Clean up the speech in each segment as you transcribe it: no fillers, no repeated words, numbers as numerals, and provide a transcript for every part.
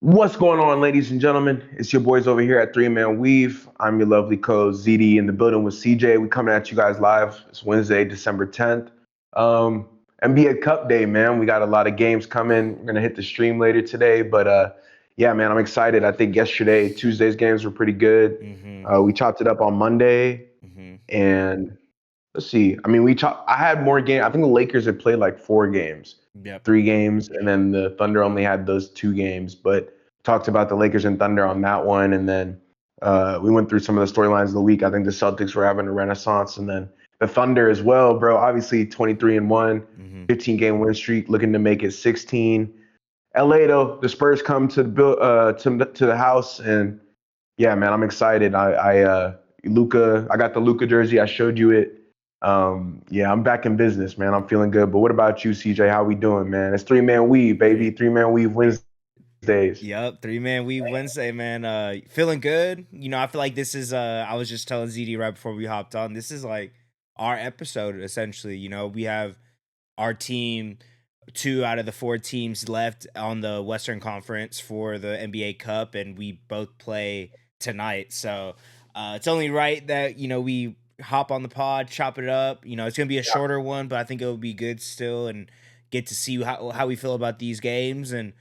What's going on, ladies and gentlemen? It's your boys over here at Three Man Weave. I'm your lovely co ZD in the building with CJ. We coming at you guys live. It's Wednesday, December 10th. Um, NBA Cup Day, man. We got a lot of games coming. We're gonna hit the stream later today, but yeah, man, I'm excited. I think yesterday, Tuesday's games were pretty good. Mm-hmm. We chopped it up on Monday, Mm-hmm. and let's see. I mean, I had more games. I think the Lakers had played like 4 games, Yep. 3 games, and then the Thunder only had those 2 games. But talked about the Lakers and Thunder on that one, and then we went through some of the storylines of the week. I think the Celtics were having a renaissance, and then the Thunder as well, bro. Obviously, 23-1, Mm-hmm. 15-game win streak, looking to make it 16. LA though, the Spurs come to the house, and yeah, man, I'm excited. Luca, I got the Luca jersey. I showed you it. Yeah, I'm back in business, man. I'm feeling good. But what about you, CJ? How we doing, man? It's Three Man Weave, baby. Three. 3 Man Weave Wednesdays. Yep. 3 man weave Wednesday, man. Feeling good. I feel like this is. I was just telling ZD right before we hopped on. This is like our episode essentially. We have our team. 2 out of the 4 teams left on the Western Conference for the NBA Cup, and we both play tonight. So it's only right that we hop on the pod, chop it up. It's gonna be a shorter one, but I think it'll be good still, and get to see how we feel about these games, and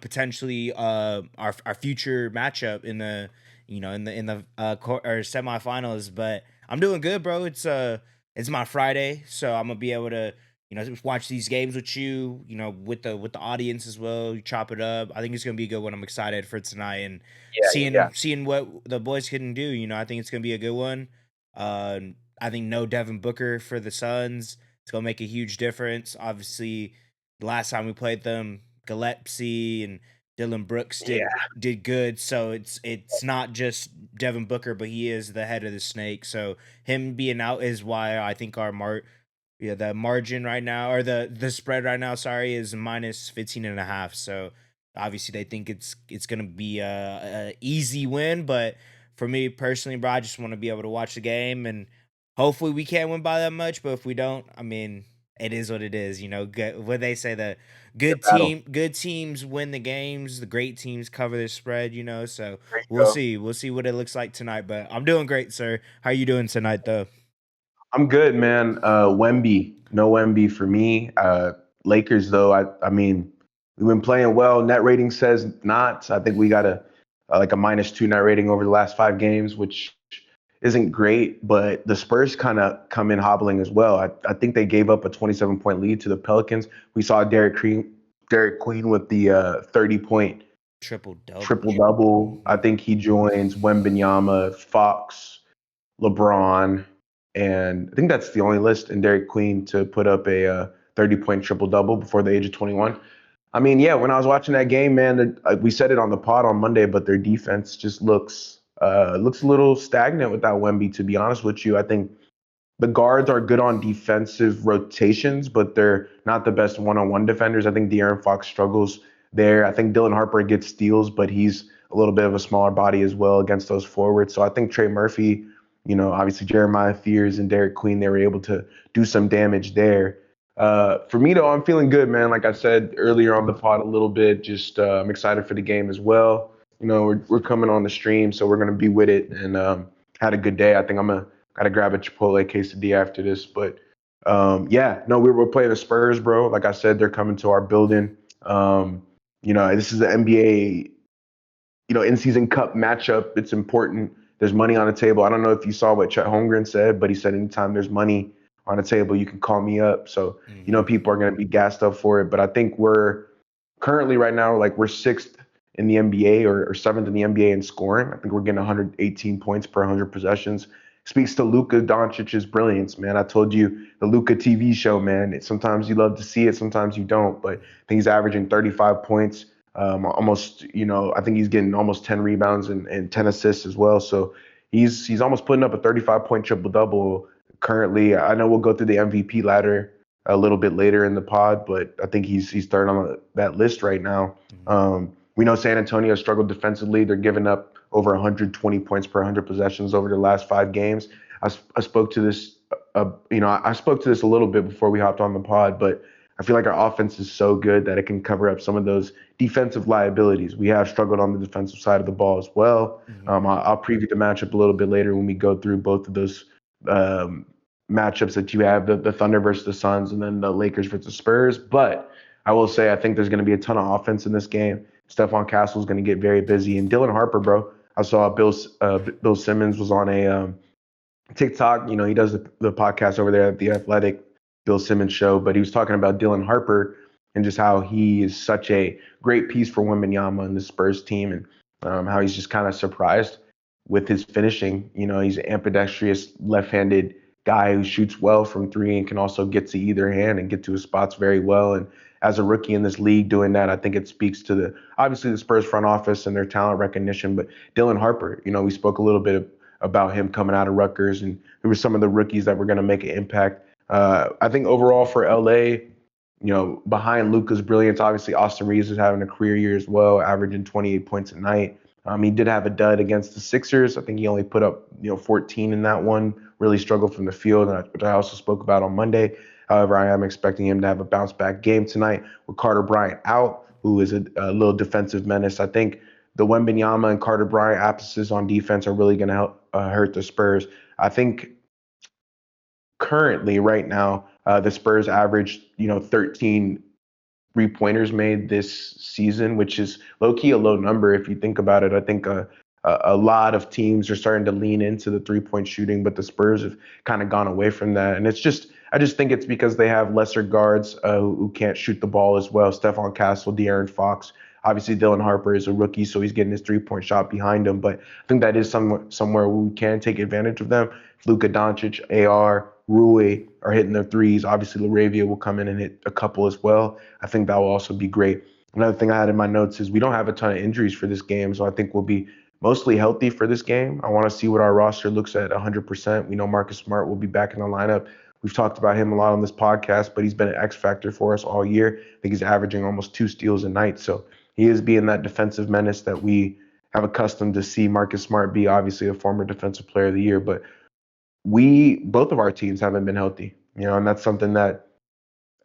potentially our future matchup in the or semifinals. But I'm doing good, bro. It's my Friday, so I'm gonna be able to just watch these games with you, with the audience as well. You chop it up. I think it's gonna be a good one. I'm excited for tonight and Yeah, yeah, seeing yeah. seeing what the boys can do. I think it's gonna be a good one. Uh, I think no Devin Booker for the Suns. It's gonna make a huge difference. Obviously, the last time we played them, Gillespie and Dylan Brooks did Yeah. did good. So it's not just Devin Booker, but he is the head of the snake. So him being out is why I think the margin right now, or the spread right now, sorry, is minus 15 and a half. So obviously they think it's gonna be a easy win, but for me personally, bro, I just want to be able to watch the game, and hopefully we can't win by that much. But if we don't, I mean, it is what it is. What they say, the Good battle. good teams win the games, the great teams cover the spread. So There you we'll go. see. We'll see what it looks like tonight. But I'm doing great, sir. How you doing tonight, though? I'm good, man. Wemby, no Wemby for me. Lakers, though, I mean, we've been playing well. Net rating says not. I think we got like a -2 net rating over the last 5 games, which isn't great. But the Spurs kind of come in hobbling as well. I think they gave up a 27-point lead to the Pelicans. We saw Derek Queen with the 30-point Triple double. triple double. I Mhm. think he joins Wembenyama, Fox, LeBron, and I think that's the only list in Derek Queen to put up a 30-point triple double before the age of 21. I mean, yeah, when I was watching that game, man, we said it on the pod on Monday, but their defense just looks a little stagnant without Wemby. To be honest with you, I think the guards are good on defensive rotations, but they're not the best one-on-one defenders. I think De'Aaron Fox struggles there. I think Dylan Harper gets steals, but he's a little bit of a smaller body as well against those forwards. So I think Trey Murphy, obviously Jeremiah Fears and Derek Queen, they were able to do some damage there. For me though, I'm feeling good, man. Like I said earlier on the pod a little bit, just I'm excited for the game as well. We're coming on the stream, so we're gonna be with it and had a good day. I think I'm gonna gotta grab a Chipotle quesadilla after this. But yeah, no, we're playing the Spurs, bro. Like I said, they're coming to our building. This is the NBA, in-season cup matchup. It's important. There's money on the table. I don't know if you saw what Chet Holmgren said, but he said anytime there's money on the table, you can call me up. So, Mhm. people are going to be gassed up for it. But I think we're currently right now, like we're sixth in the NBA or seventh in the NBA in scoring. I think we're getting 118 points per 100 possessions. Speaks to Luka Doncic's brilliance, man. I told you the Luka TV show, man. Sometimes you love to see it, sometimes you don't. But I think he's averaging 35 points, almost. I think he's getting almost 10 rebounds and 10 assists as well. So he's almost putting up a 35-point triple double currently. I know we'll go through the MVP ladder a little bit later in the pod, but I think he's third on that list right now. Mhm. We know San Antonio struggled defensively. They're giving up over 120 points per 100 possessions over the last 5 games. I spoke to this, I spoke to this a little bit before we hopped on the pod, but I feel like our offense is so good that it can cover up some of those defensive liabilities. We have struggled on the defensive side of the ball as well. Mhm. I'll preview the matchup a little bit later when we go through both of those um, matchups that you have, the Thunder versus the Suns and then the Lakers versus Spurs. But I will say I think there's going to be a ton of offense in this game. Stephon Castle is going to get very busy. And Dylan Harper, bro, I saw Bill Simmons was on a TikTok. You know, he does the podcast over there at the Athletic, Bill Simmons show, but he was talking about Dylan Harper and just how he is such a great piece for Wembanyama and the Spurs team, and how he's just kind of surprised with his finishing. You know, he's an ambidextrous left-handed guy who shoots well from three and can also get to either hand and get to his spots very well. And as a rookie in this league doing that, I think it speaks to the obviously the Spurs front office and their talent recognition. But Dylan Harper, you know, we spoke a little bit about him coming out of Rutgers, and who were some of the rookies that were going to make an impact. I think overall for LA, you know, behind Luka's brilliance, obviously Austin Reeves is having a career year as well, averaging 28 points a night. He did have a dud against the Sixers. I think he only put up 14 in that one. Really struggled from the field, which I also spoke about on Monday. However, I am expecting him to have a bounce back game tonight with Carter Bryant out, who is a little defensive menace. I think the Wembanyama and Carter Bryant absences on defense are really going to help hurt the Spurs. I think currently, right now, the Spurs average 13 three-pointers made this season, which is low-key a low number if you think about it. I think a lot of teams are starting to lean into the three-point shooting, but the Spurs have kind of gone away from that. And I just think it's because they have lesser guards who can't shoot the ball as well. Stephon Castle, De'Aaron Fox. Obviously, Dylan Harper is a rookie, so he's getting his three-point shot behind him. But I think that is somewhere where we can take advantage of them. If Luka Doncic, AR, Rui are hitting their threes. Obviously, Laravia will come in and hit a couple as well. I think that will also be great. Another thing I had in my notes is we don't have a ton of injuries for this game, so I think we'll be mostly healthy for this game. I want to see what our roster looks at 100%. We know Marcus Smart will be back in the lineup. We've talked about him a lot on this podcast, but he's been an X factor for us all year. I think he's averaging almost 2 steals a night. So he is being that defensive menace that we have accustomed to see Marcus Smart be, obviously a former defensive player of the year. But both of our teams haven't been healthy, and that's something that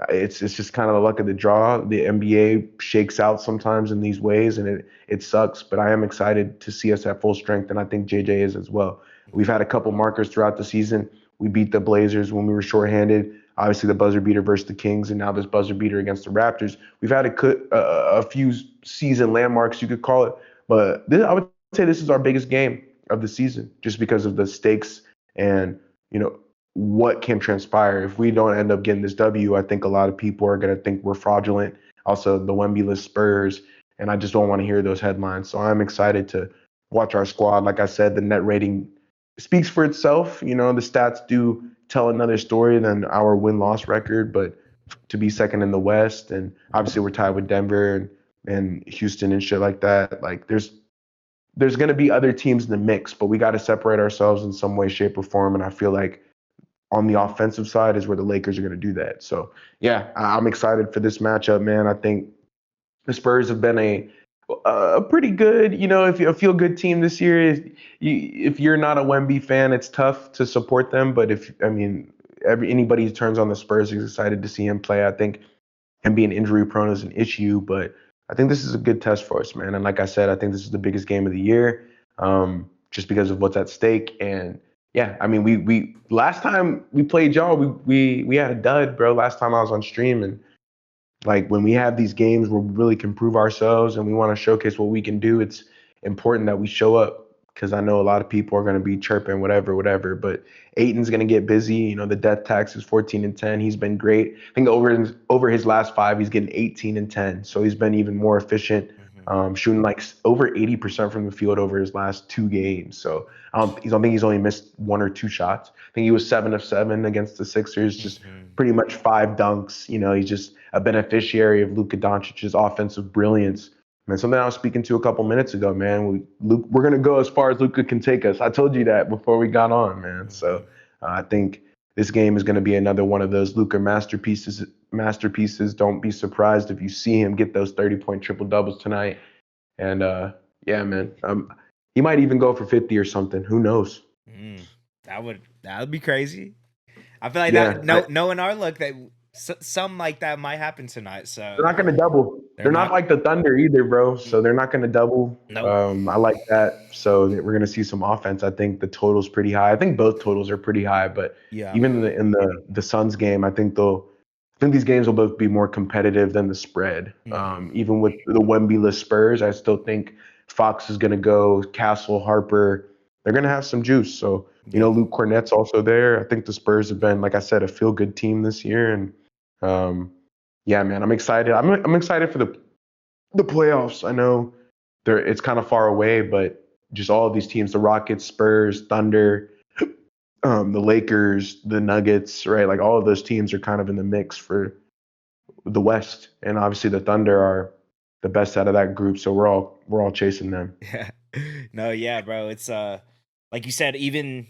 it's just kind of the luck of the draw. The NBA shakes out sometimes in these ways, and it sucks. But I am excited to see us at full strength, and I think JJ is as well. We've had a couple markers throughout the season. We beat the Blazers when we were shorthanded. Obviously, the buzzer beater versus the Kings, and now this buzzer beater against the Raptors. We've had a few season landmarks, you could call it, but I would say this is our biggest game of the season, just because of the stakes and what can transpire. If we don't end up getting this W, I think a lot of people are going to think we're fraudulent. Also, the Wemby-less Spurs, and I just don't want to hear those headlines. So I'm excited to watch our squad. Like I said, the net rating speaks for itself. The stats do tell another story than our win-loss record, but to be second in the West, and obviously we're tied with Denver and Houston and shit like that. Like there's going to be other teams in the mix, but we got to separate ourselves in some way, shape, or form. And I feel like on the offensive side is where the Lakers are going to do that. So, yeah, I'm excited for this matchup, man. I think the Spurs have been a pretty good, if you a feel good team this year. If you're not a Wemby fan, it's tough to support them. But anybody who turns on the Spurs is excited to see him play. I think him being injury prone is an issue, but I think this is a good test for us, man. And like I said, I think this is the biggest game of the year, just because of what's at stake. And yeah, I mean, we last time we played y'all, we had a dud, bro. Last time I was on stream, and like when we have these games where we really can prove ourselves and we want to showcase what we can do, it's important that we show up, because I know a lot of people are going to be chirping whatever, whatever. But Aiton's going to get busy. The death tax is 14 and 10. He's been great. I think over his last 5, he's getting 18 and 10. So he's been even more efficient, Mhm. shooting like over 80% from the field over his last 2 games. So I don't think he's only missed 1 or 2 shots. I think he was 7 of 7 against the Sixers, just Mhm. pretty much 5 dunks. He's just a beneficiary of Luka Doncic's offensive brilliance. Man, something I was speaking to a couple minutes ago, man. We're gonna go as far as Luka can take us. I told you that before we got on, man. So Mhm. I think this game is gonna be another one of those Luka masterpieces. Masterpieces. Don't be surprised if you see him get those 30-point triple doubles tonight. And yeah, man, he might even go for 50 or something. Who knows? Mm. That would be crazy. I feel like that Yeah, knowing our luck that Some like that might happen tonight. They're So not going to double. they're They're not not. like the Thunder either, bro. Mm, So they're not going to double. nope. I like that. So we're going to see some offense. I think the total's pretty high. I think both totals are pretty high, but Yeah. even in the Suns game, I think these games will both be more competitive than the spread. Hmm. Even with the Wemby-less Spurs, I still think Fox is going to go. Castle, Harper, they're going to have some juice. So Yeah. Luke Cornett's also there. I think the Spurs have been, like I said, a feel-good team this year, and um, yeah, man, I'm excited. I'm excited for the playoffs. I know it's kind of far away, but just all of these teams, the Rockets, Spurs, Thunder, the Lakers, the Nuggets, right? Like all of those teams are kind of in the mix for the West, and obviously the Thunder are the best out of that group, so we're all chasing them. Yeah. No, yeah, bro. It's like you said, even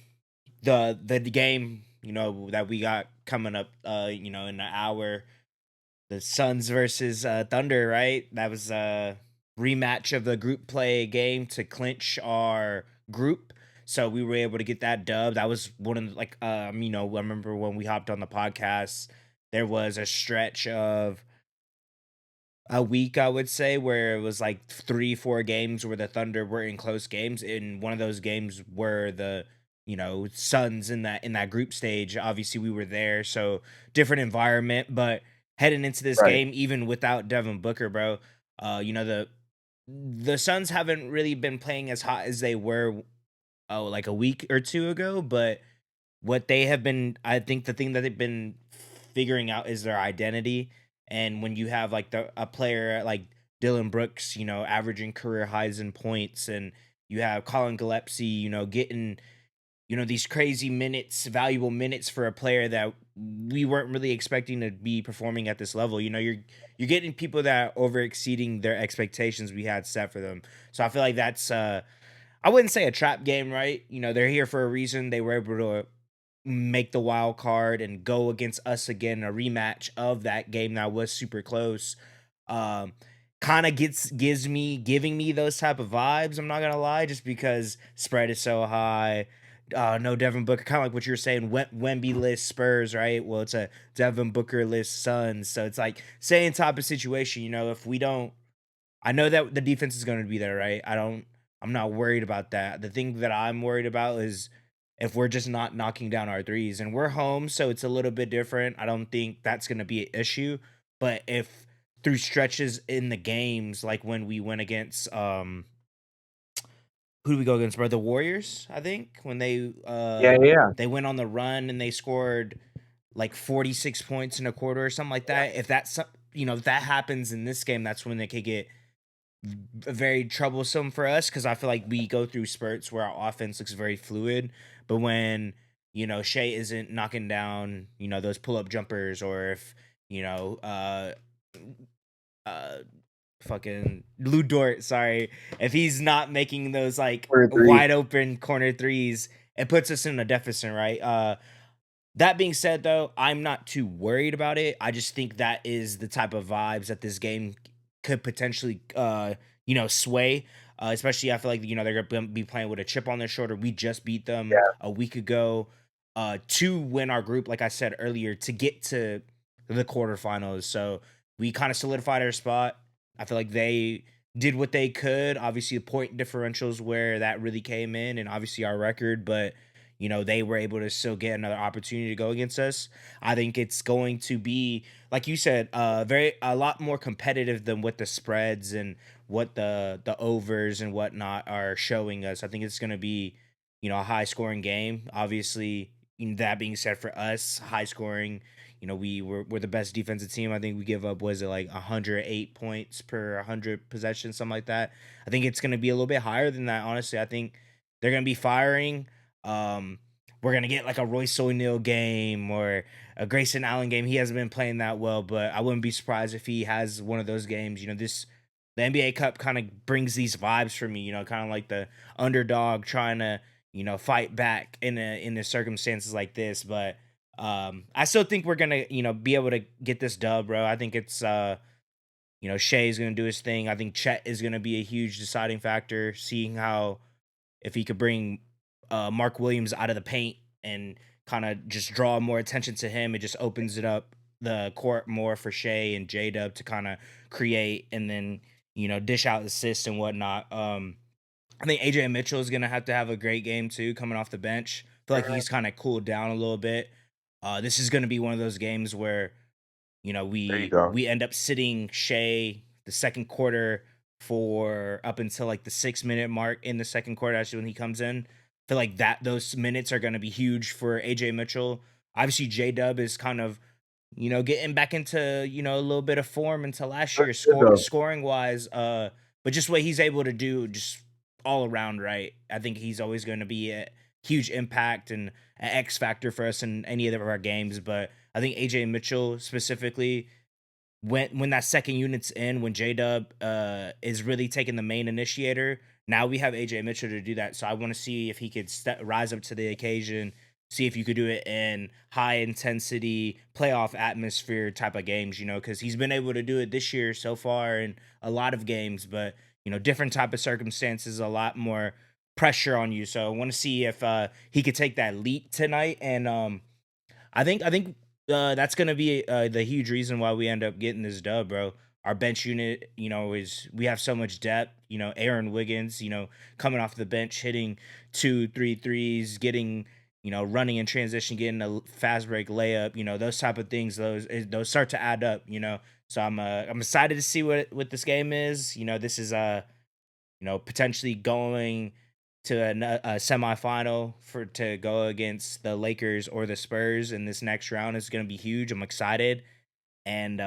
the game, that we got coming up in an hour, the Suns versus Thunder, right? That was a rematch of the group play game to clinch our group. So we were able to get that dub. That was one of the, like I remember when we hopped on the podcast, there was a stretch of a week, I would say, where it was like 3, 4 games where the Thunder were in close games. And one of those games were the Suns in that group stage. Obviously, we were there, so different environment. But heading into this Right. game, even without Devin Booker, bro, the Suns haven't really been playing as hot as they were like a week or two ago. But what they have been, I think the thing that they've been figuring out is their identity. And when you have like a player like Dylan Brooks, averaging career highs in points, and you have Colin Gillespie, getting these crazy minutes, valuable minutes for a player that we weren't really expecting to be performing at this level. You're getting people that are over exceeding their expectations we had set for them. So I feel like that's I wouldn't say a trap game, right? They're here for a reason. They were able to make the wild card and go against us again, a rematch of that game that was super close. Um, kind of giving me those type of vibes. I'm not gonna lie, just because spread is so high. No Devin Booker, kind of like what you're saying. Wemby list Spurs, right? Well, it's a Devin Booker list Suns, so it's like same type of situation. If we don't, I know that the defense is going to be there, right? I'm not worried about that. The thing that I'm worried about is if we're just not knocking down our threes, and we're home, so it's a little bit different. I don't think that's going to be an issue. But if through stretches in the games, like when we went against who do we go against, bro? The Warriors, I think, when Yeah, yeah, they went on the run and they scored like 46 points in a quarter or something like that. If that's if that happens in this game, that's when they could get very troublesome for us, because I feel like we go through spurts where our offense looks very fluid, but when Shea isn't knocking down those pull up jumpers, or if you know uh fucking Lou Dort, sorry, if he's not making those like corner three. wide open corner threes, it puts us in a deficit, right? That being said, though, I'm not too worried about it. I just think that is the type of vibes that this game could potentially, sway. Especially, I feel like they're gonna be playing with a chip on their shoulder. We just beat them Yeah, a week ago, to win our group, like I said earlier, to get to the quarterfinals. So we kind of solidified our spot. I feel like they did what they could. Obviously, the point differentials where that really came in, and obviously our record, but they were able to still get another opportunity to go against us. I think it's going to be, like you said, a lot more competitive than what the spreads and what the overs and whatnot are showing us. I think it's going to be, a high scoring game. Obviously, that being said, for us, high scoring. We're the best defensive team. I think we give up, was it like 108 points per 100 possessions, something like that. I think it's going to be a little bit higher than that. Honestly, I think they're going to be firing. um, we're gonna get like a Royce O'Neal game or a Grayson Allen game. He hasn't been playing that well, but I wouldn't be surprised if he has one of those games. The NBA Cup kind of brings these vibes for me. Kind of like the underdog trying to fight back in the circumstances like this. But I still think we're gonna be able to get this dub, bro. I think it's Shea's gonna do his thing. I think Chet is gonna be a huge deciding factor. Seeing how, if he could bring Mark Williams out of the paint and kind of just draw more attention to him, it just opens it up the court more for Shea and J Dub to kind of create and then dish out assists and whatnot. I think AJ Mitchell is gonna have to have a great game too, coming off the bench. I feel like Mhm. he's kind of cooled down a little bit. This is gonna be one of those games where There you we go. we end up sitting Shea the second quarter for up until like the 6 minute mark in the second quarter. Actually, when he comes in, I feel like that those minutes are going to be huge for AJ Mitchell. Obviously, J Dub is kind of getting back into a little bit of form into last That's year, good though. scoring wise. But just what he's able to do, just all around, right? I think he's always going to be a huge impact and an X factor for us in any of our games. But I think AJ Mitchell specifically, when that second unit's in, when J Dub is really taking the main initiator, now we have AJ Mitchell to do that. So I want to see if he could rise up to the occasion, see if you could do it in high intensity playoff atmosphere type of games, because he's been able to do it this year so far in a lot of games, but different type of circumstances, a lot more pressure on you. So I want to see if he could take that leap tonight. And I think that's gonna be the huge reason why we end up getting this dub, bro. Our bench unit, is we have so much depth. Aaron Wiggins, coming off the bench, hitting 2, 3 threes, getting running in transition, getting a fast break layup. Those type of things. Those start to add up. So I'm excited to see what this game is. This is potentially going to a semifinal for to go against the Lakers or the Spurs in this next round is going to be huge. I'm excited, and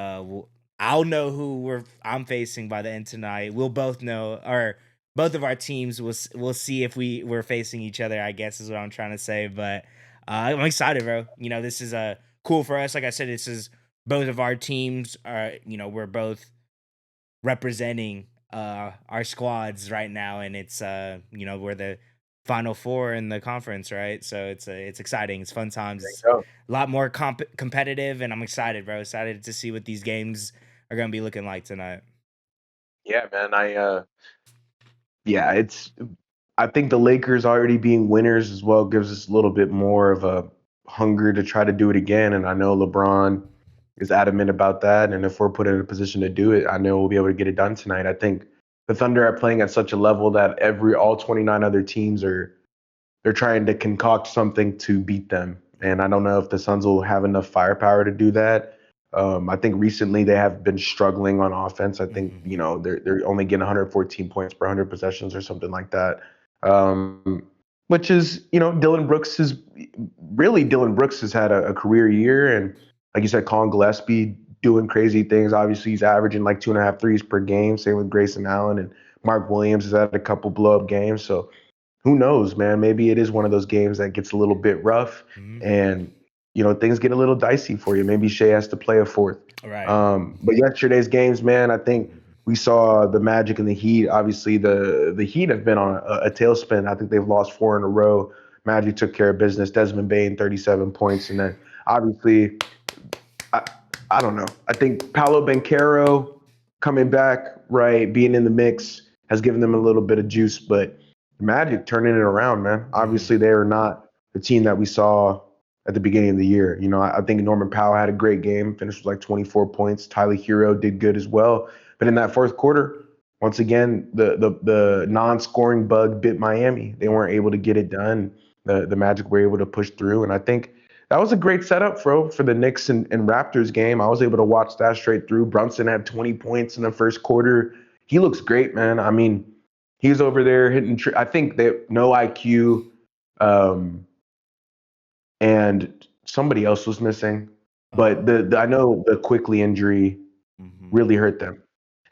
I'll know who I'm facing by the end tonight. We'll both know, or both of our teams we'll see if we're facing each other. I guess is what I'm trying to say. But I'm excited, bro. This is cool for us. Like I said, this is both of our teams are we're both representing our squads right now, and it's we're the final four in the conference, right? So it's exciting, it's fun times, There you it's go. a lot more competitive, and I'm excited, bro. Excited to see what these games are going to be looking like tonight. Yeah, man. Yeah, I think the Lakers already being winners as well gives us a little bit more of a hunger to try to do it again. And I know LeBron is adamant about that. And if we're put in a position to do it, I know we'll be able to get it done tonight. I think the Thunder are playing at such a level that all 29 other teams they're trying to concoct something to beat them. And I don't know if the Suns will have enough firepower to do that. I think recently they have been struggling on offense. I think Hmm. they're only getting 114 points per 100 possessions or something like that. Which is Dylan Brooks has had a career year, and like you said, Colin Gillespie doing crazy things. Obviously, he's averaging like 2.5 threes per game. Same with Grayson Allen, and Mark Williams has had a couple blow up games. So who knows, man? Maybe it is one of those games that gets a little bit rough Hmm. and things get a little dicey for you. Maybe Shea has to play a fourth. Right. But yesterday's games, man, I think we saw the Magic and the Heat. Obviously, the Heat have been on a tailspin. I think they've lost four in a row. Magic took care of business. Desmond Bain, 37 points, and then obviously I, I don't know. I think Paolo Banchero coming back, right, being in the mix has given them a little bit of juice, but Magic turning it around, man. Hmm. Obviously, they are not the team that we saw at the beginning of the year. I think Norman Powell had a great game, finished with like 24 points. Tyler Hero did good as well. But in that fourth quarter, once again, the non-scoring bug bit Miami. They weren't able to get it done. The Magic were able to push through, and I think that was a great setup, for the Knicks and Raptors game. I was able to watch that straight through. Brunson had 20 points in the first quarter. He looks great, man. I mean, he's over there hitting. I think that no IQ, um, and somebody else was missing, but Uh, I know the quickly injury hmm. really hurt them.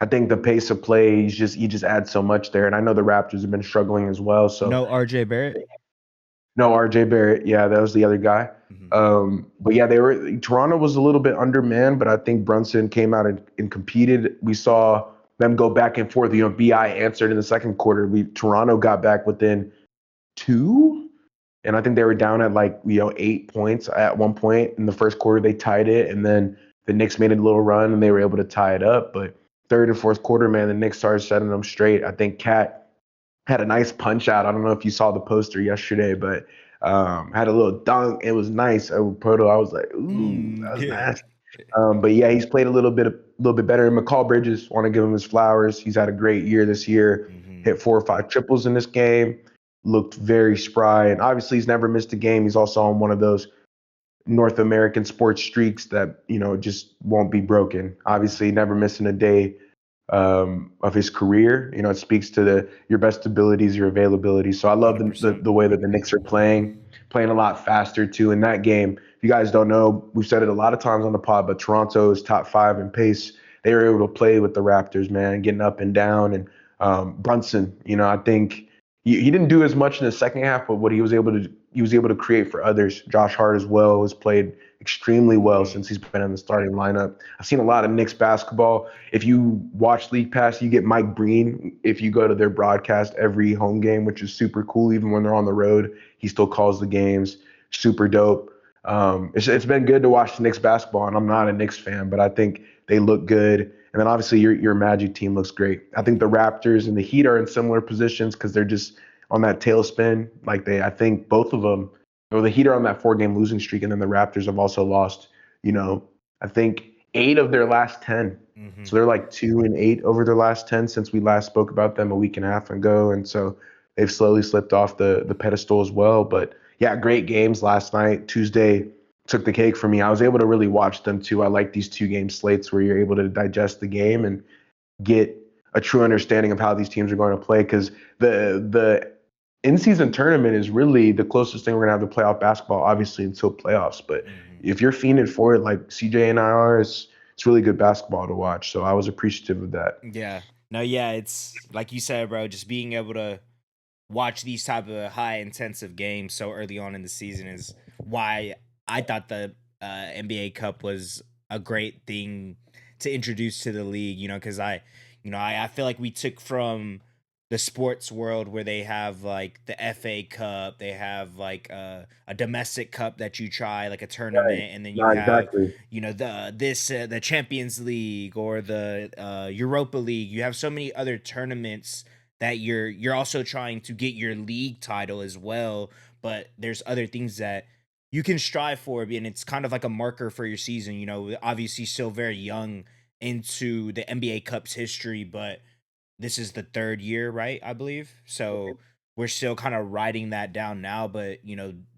I think the pace of play, he just adds so much there, and I know the Raptors have been struggling as well. So No RJ Barrett. no, RJ Barrett. Yeah, that was the other guy. Hmm. But yeah, Toronto was a little bit undermanned, but I think Brunson came out and competed. We saw them go back and forth. BI answered in the second quarter. Toronto got back within two, and I think they were down at 8 points at one point in the first quarter. They tied it, and then the Knicks made a little run and they were able to tie it up. But third and fourth quarter, man, the Knicks started setting them straight. I think Cat had a nice punch out. I don't know if you saw the poster yesterday, but had a little dunk. It was nice. Proto, I was like, ooh, that was Yeah. nasty. But yeah, he's played a little bit better. And McCall Bridges, want to give him his flowers. He's had a great year this year. Hmm. Hit 4 or 5 triples in this game. Looked very spry, and obviously he's never missed a game. He's also on one of those North American sports streaks that just won't be broken. Hmm. Obviously, never missing a day of his career. It speaks to your best abilities, your availability. So I love the 100%. the way that the Knicks are playing a lot faster too in that game. If you guys don't know, we've said it a lot of times on the pod, but Toronto is top 5 in pace. They were able to play with the Raptors, man, getting up and down. And Brunson, I think he didn't do as much in the second half, but what he was able to create for others. Josh Hart as well has played extremely well Hmm. since he's been in the starting lineup. I've seen a lot of Knicks basketball. If you watch League Pass, you get Mike Breen. If you go to their broadcast every home game, which is super cool, even when they're on the road, he still calls the games. Super dope. It's been good to watch the Knicks basketball, and I'm not a Knicks fan, but I think they look good. And then obviously your Magic team looks great. I think the Hmm. Raptors and the Heat are in similar positions because they're just on that tailspin. I think both of them, or the Heat are on that 4 game losing streak, and then the Raptors have also lost. You know, I think 8 of their last 10. Hmm. So they're like 2-8 over their last 10 since we last spoke about them a week and a half ago, and so they've slowly slipped off the pedestal as well. But yeah, great games last night. Tuesday took the cake for me. I was able to really watch them too. I like these 2 game slates where you're able to digest the game and get a true understanding of how these teams are going to play because the in-season tournament is really the closest thing we're going to have to playoff basketball, obviously until playoffs. But Hmm. if you're fiending for it, like CJ and I are, it's really good basketball to watch. So I was appreciative of that. Yeah. No, yeah, it's like you said, bro, just being able to watch these type of high intensive games so early on in the season is why I thought the NBA Cup was a great thing to introduce to the league. Because I feel like we took from the sports world where they have like the FA Cup, they have like a domestic cup that you try like a Right. tournament, and then you Not have exactly. the Champions League or the Europa League. You have so many other tournaments that you're also trying to get your league title as well, but there's other things that you can strive for, and it's kind of like a marker for your season. Obviously still very young into the NBA Cup's history, but this is the third year, right? I believe. So we're still kind of writing that down now, but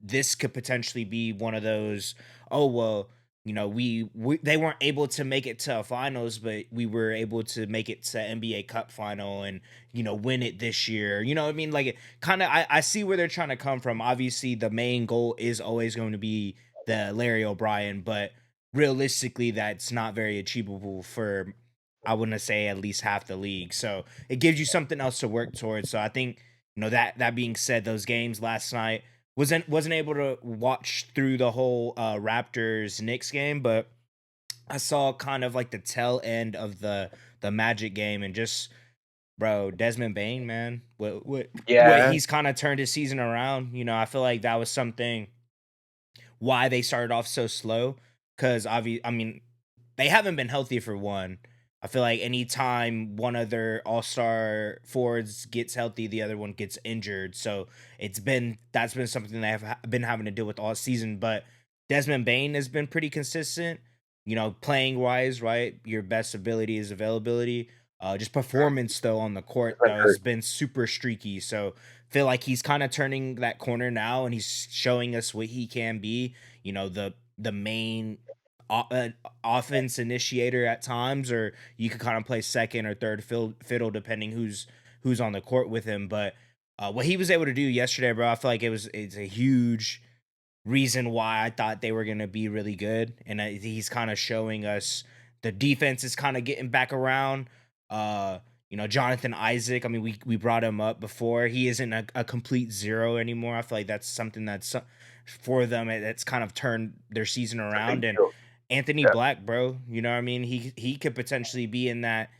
this could potentially be one of those, oh well, we they weren't able to make it to a finals, but we were able to make it to NBA Cup final and win it this year. You know what I mean? Like, kind of I see where they're trying to come from. Obviously, the main goal is always going to be the Larry O'Brien, but realistically that's not very achievable for, I wouldn't say, at least half the league. So it gives you something else to work towards. So I think, that being said, those games last night wasn't able to watch through the whole Raptors Knicks game, but I saw kind of like the tail end of the Magic game, and just, bro, Desmond Bain, man, what Yeah. he's kind of turned his season around. I feel like that was something why they started off so slow, because I mean, they haven't been healthy for one. I feel like anytime one of their all-star forwards gets healthy, the other one gets injured. So that's been something they have been having to deal with all season. But Desmond Bain has been pretty consistent, playing wise, right? Your best ability is availability. Just performance though on the court though has been super streaky. So feel like he's kind of turning that corner now, and he's showing us what he can be. The main offense initiator at times, or you could kind of play second or third fiddle depending who's on the court with him. But what he was able to do yesterday, bro, I feel like it's a huge reason why I thought they were going to be really good. And he's kind of showing us the defense is kind of getting back around. Uh, Jonathan Isaac, I mean, we brought him up before. He isn't a complete zero anymore. I feel like that's something that's for them. That's kind of turned their season It's a big around. And deal. Anthony Yeah. Black, bro, you know what I mean? He could potentially be in that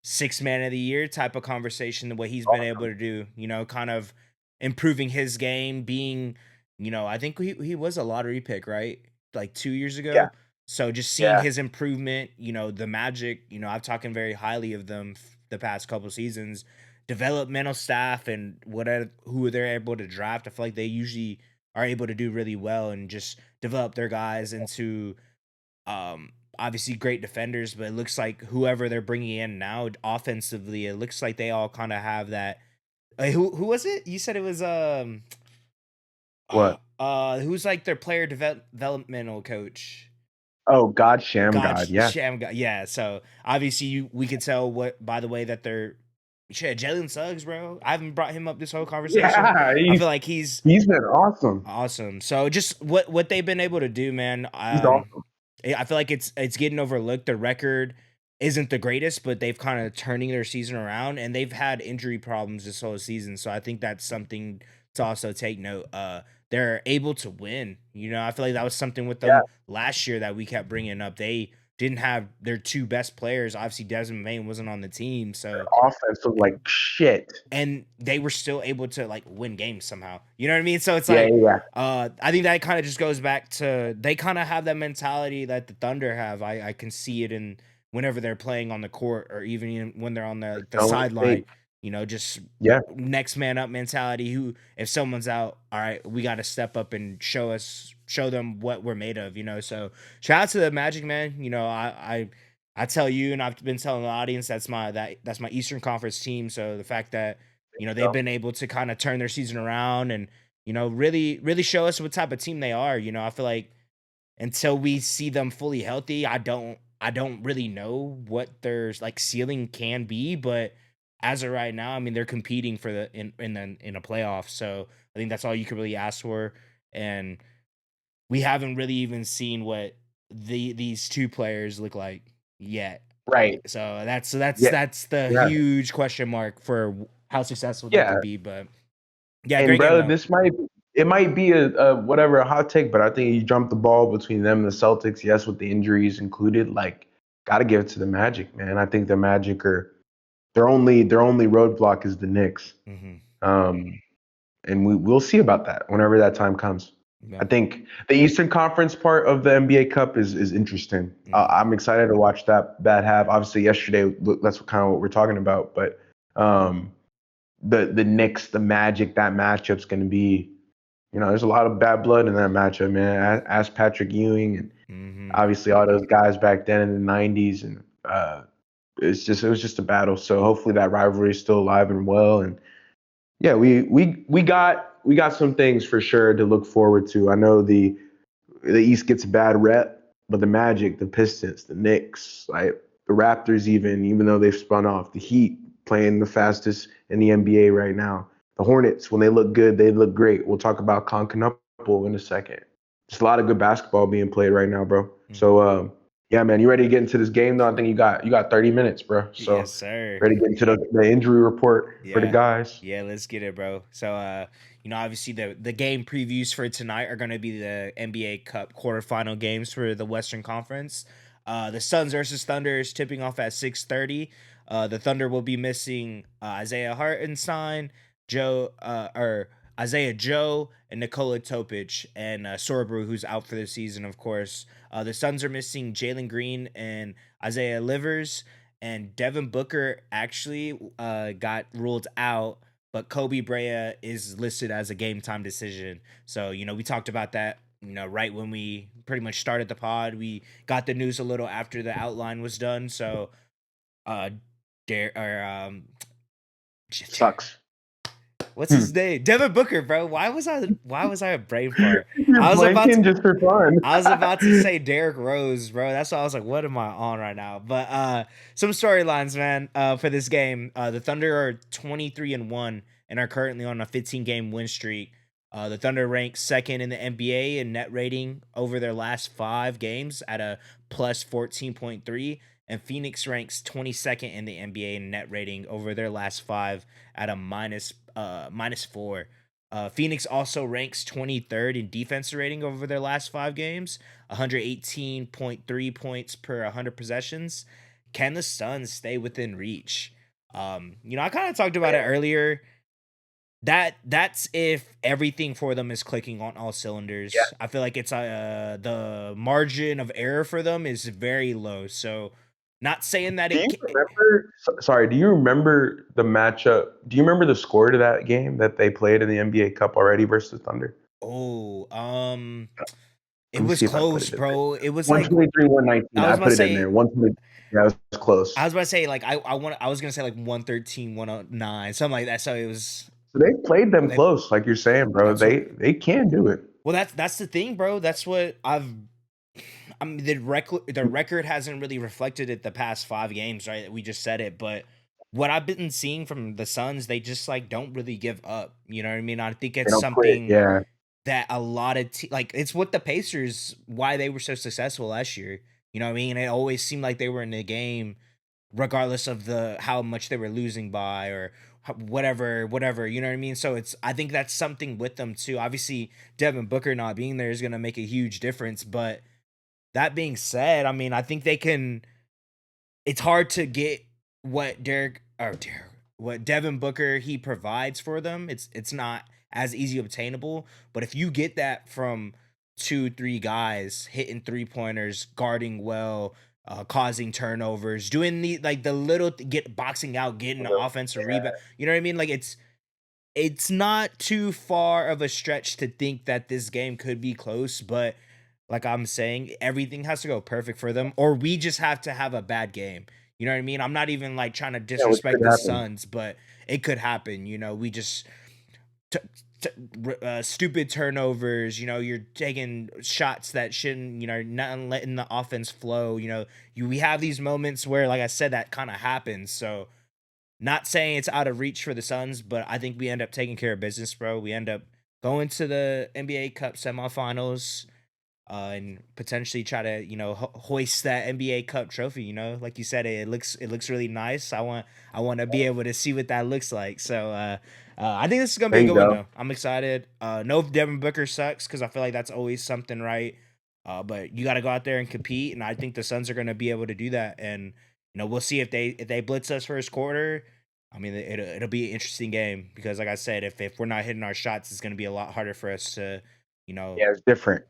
six man of the year type of conversation, the way he's been able Awesome. to do, kind of improving his game, being, I think he was a lottery pick, right? Like 2 years Yeah. ago. So just seeing Yeah. his improvement, the Magic, I've talking very highly of them the past couple seasons. Developmental staff and whatever who they're able to draft, I feel like they usually are able to do really well and just develop their guys into obviously great defenders, but it looks like whoever they're bringing in now offensively, it looks like they all kind of have that. Who was it? You said it was What? who's like their player developmental coach? Oh, God, Sham God, God. Yeah. Sham God. Yeah. So obviously, we could tell what by the way that they're shit. Jalen Suggs, bro. I haven't brought him up this whole conversation. Yeah. I feel like he's He's been awesome. awesome. So just what they've been able to do, man. He's awesome. I feel like it's getting overlooked. The record isn't the greatest, but they've kind of turning their season around, and they've had injury problems this whole season. So I think that's something to also take note. They're able to win. You know, I feel like that was something with Yeah. them last year that we kept bringing up. They didn't have their two best players. Obviously, Desmond Bain wasn't on the team, Their so offense was like shit. and they were still able to like win games somehow. You know what I mean? So it's Yeah. like Yeah. I think that kind of just goes back to they kind of have that mentality that the Thunder have. I can see it in whenever they're playing on the court or even when they're on the like, the No sideline, mistake. you know, just Yeah. next man up mentality. Who if someone's out, all right, we got to step up and show them what we're made of, you know. So shout out to the Magic, man. You know, I tell you, and I've been telling the audience that's my Eastern Conference team. So the fact that you know they've So, been able to kind of turn their season around and you know really show us what type of team they are. You know, I feel like until we see them fully healthy, I don't really know what their like ceiling can be. But as of right now, I mean they're competing for the in a playoff. So I think that's all you can really ask for. And we haven't really even seen what these two players look like yet. right. So that's Yeah. that's the Yeah. huge question mark for how successful they Yeah. could be. But yeah, And great game bro, though. it might be a whatever a hot take, but I think you jumped the ball between them and the Celtics. Yes, with the injuries included. Like, got to give it to the Magic, man. I think the Magic are their only roadblock is the Knicks. Hmm. Um, and we'll see about that whenever that time comes. Yeah. I think the Eastern Conference part of the NBA Cup is interesting. Hmm. I'm excited to watch that have. Obviously, yesterday that's kind of what we're talking about, but um, the Knicks, the Magic, that matchup's going to be. There's a lot of bad blood in that matchup, man. Ask Patrick Ewing and Hmm. obviously all those guys back then in the '90s, and it was just a battle. So hopefully that rivalry is still alive and well, and yeah, we got some things for sure to look forward to. I know the East gets a bad rep, but the Magic, the Pistons, the Knicks, like the Raptors, even though they've spun off, the Heat playing the fastest in the NBA right now. The Hornets, when they look good, they look great. We'll talk about Concanople in a second. Just a lot of good basketball being played right now, bro. So Hmm. yeah, man, you ready to get into this game though? I think you got 30 minutes, bro. Yes, So sir. ready to get into the injury report for the Yeah. guys. Yeah, let's get it, bro. So you know, obviously the game previews for tonight are gonna be the NBA Cup quarterfinal games for the Western Conference. The Suns versus Thunder is tipping off at 6:30. The Thunder will be missing Isaiah Hartenstein, or Isaiah Joe, and Nikola Topic, and Sorabru, who's out for the season, of course. The Suns are missing Jalen Green and Isaiah Livers, and Devin Booker actually got ruled out, but Kobe Brea is listed as a game time decision. So, you know, we talked about that, you know, right when we pretty much started the pod. We got the news a little after the outline was done. So, uh, Dare or Sucks. what's Hmm. his name? Devin Booker, bro. Why was I a brain fart? You're I was about to blanking just for fun. I was about to say Derrick Rose, bro. That's why I was like, what am I on right now? But some storylines, man, for this game. The Thunder are 23-1 and are currently on a 15-game win streak. The Thunder ranks second in the NBA in net rating over their last 5 games at a plus 14.3. And Phoenix ranks 22nd in the NBA in net rating over their last 5 at a minus 4. Phoenix also ranks 23rd in defensive rating over their last 5 games, 118.3 points per 100 possessions. Can the Suns stay within reach? You know, I kind of talked about it earlier. That's if everything for them is clicking on all Yeah. cylinders. I feel like it's the margin of error for them is very low. So, not saying that Do you it. remember? Sorry, do you remember the matchup? Do you remember the score to that game that they played in the NBA Cup already versus Thunder? Oh, It Let me was see if I put close, it in there. bro. It was like 123, I 119. I was about to put it in there. say 120. Yeah, it was close. I was about to say like I was gonna say like 113, 109, something like that. So it was So they played them they, close, like you're saying, bro. that's what They can do it. well that's the thing, bro. That's what I mean the record hasn't really reflected it the past 5 games, right? We just said it, but what I've been seeing from the Suns, they just like don't really give up. You know what I mean? I think They it's don't quit. something Yeah, that a lot of like it's what the Pacers why they were so successful last year. You know what I mean? It always seemed like they were in the game regardless of the how much they were losing by or whatever, you know what I mean? So it's I think that's something with them too. Obviously, Devin Booker not being there is going to make a huge difference, but that being said, I mean, I think they can it's hard to get what what Devin Booker he provides for them. It's not as easy obtainable. But if you get that from 2, 3 guys hitting 3 pointers, guarding well, causing turnovers, doing the like the little get boxing out, getting the offensive rebound. You know what I mean? Like it's not too far of a stretch to think that this game could be close, but like I'm saying, everything has to go perfect for them, or we just have to have a bad game. You know what I mean? I'm not even like trying to yeah, which could disrespect the happen. Suns, but it could happen. You know, we just t- stupid turnovers. You know, you're taking shots that shouldn't. You know, not letting the offense flow. You know, we have these moments where, like I said, that kind of happens. So not saying it's out of reach for the Suns, but I think we end up taking care of business, bro. We end up going to the NBA Cup semifinals, and potentially try to hoist that NBA Cup trophy. You know, like you said, it looks really nice. I want to be able to see what that looks like. So I think this is gonna be There a you good one go. though. I'm excited. No, Devin Booker sucks because I feel like that's always something, right? But you got to go out there and compete, and I think the Suns are gonna be able to do that. And we'll see if they blitz us first quarter. I mean, it'll be an interesting game because, like I said, if we're not hitting our shots, it's going to be a lot harder for us to, you know, Yeah, it's different.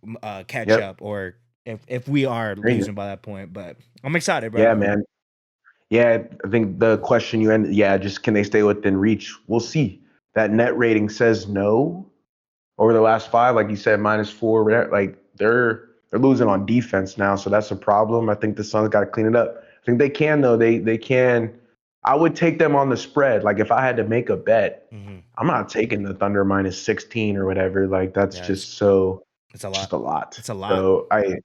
catch Yep. up or if we are There you go. losing by that point. But I'm excited, bro. Yeah, man. Yeah, I think the question you ended, yeah, just can they stay within reach? We'll see. That net rating says no over the last five, like you said, -4. Like they're losing on defense now, so that's a problem. I think the Suns got to clean it up. I think they can though. They can. I would take them on the spread. Like if I had to make a bet, Hmm. I'm not taking the Thunder -16 or whatever. Like that's Yeah, just so it's a just lot. a lot. It's a lot. So I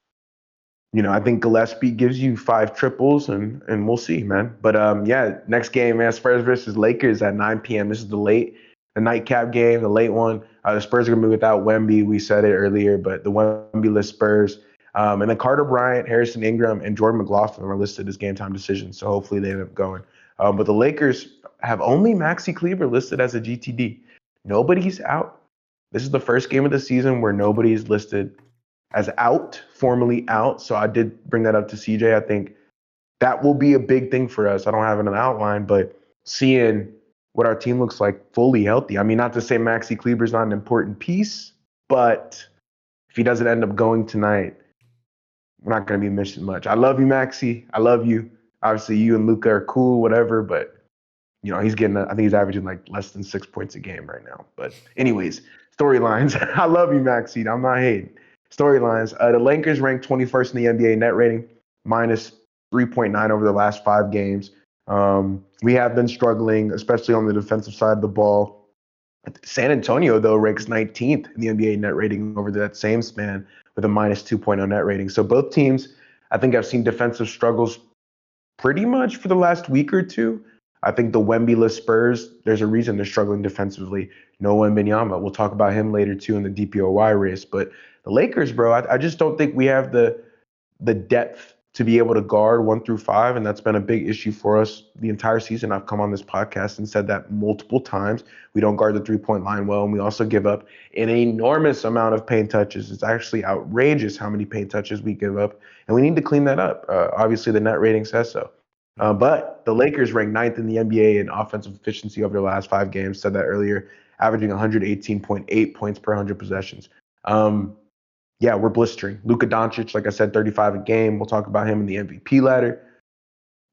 think Gillespie gives you 5 triples, and we'll see, man. But yeah, next game, man, Spurs versus Lakers at 9 p.m. This is the nightcap game, the late one. The Spurs are gonna be without Wemby. We said it earlier, but the Wemby-less Spurs. And then Carter Bryant, Harrison Ingram, and Jordan McLaughlin are listed as game time decisions. So hopefully they end up going. But the Lakers have only Maxi Kleber listed as a GTD. Nobody's out. This is the first game of the season where nobody's listed as out, formally out. So I did bring that up to CJ. I think that will be a big thing for us. I don't have it in an outline, but seeing what our team looks like fully healthy. I mean, not to say Maxi Kleber's not an important piece, but if he doesn't end up going tonight, we're not going to be missing much. I love you, Maxi. I love you. Obviously, you and Luca are cool, whatever, but he's getting, I think he's averaging like less than 6 points a game right now. But anyways, storylines. I love you, Maxine. I'm not hating. Storylines. The Lakers ranked 21st in the NBA net rating, minus 3.9 over the last 5 games. We have been struggling, especially on the defensive side of the ball. San Antonio, though, ranks 19th in the NBA net rating over that same span with a minus 2.0 net rating. So both teams, I think, have seen defensive struggles pretty much for the last week or two. I think the Wemby-less Spurs, there's a reason they're struggling defensively. Noah Wembanyama, we'll talk about him later too in the DPOY race. But the Lakers, bro, I just don't think we have the depth to be able to guard 1 through 5, and that's been a big issue for us the entire season. I've come on this podcast and said that multiple times. We don't guard the 3-point line well, and we also give up an enormous amount of paint touches. It's actually outrageous how many paint touches we give up, and we need to clean that up. Obviously, the net rating says so. Mhm. But the Lakers ranked ninth in the NBA in offensive efficiency over the last 5 games. Said that earlier, averaging 118.8 points per 100 possessions. Yeah, we're blistering. Luka Doncic, like I said, 35 a game. We'll talk about him in the MVP ladder.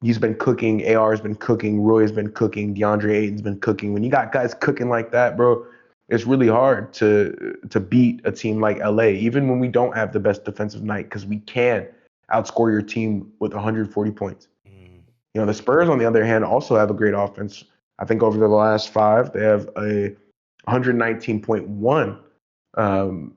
He's been cooking. AR has been cooking. Roy has been cooking. DeAndre Ayton's been cooking. When you got guys cooking like that, bro, it's really hard to beat a team like LA, even when we don't have the best defensive night, because we can outscore your team with 140 points. Mm. The Spurs, on the other hand, also have a great offense. I think over the last five, they have a 119.1 um,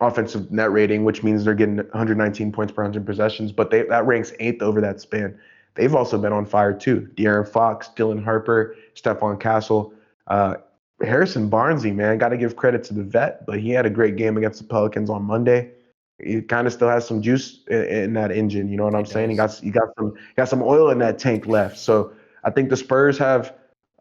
offensive net rating, which means they're getting 119 points per 100 possessions, but that ranks eighth over that span. They've also been on fire too. De'Aaron Fox, Dylan Harper, Stephon Castle, uh, Harrison Barnesy, man, got to give credit to the vet, but he had a great game against the Pelicans on Monday. He kind of still has some juice in that engine. You know what He I'm saying? He does. got some oil in that tank left. So I think the Spurs have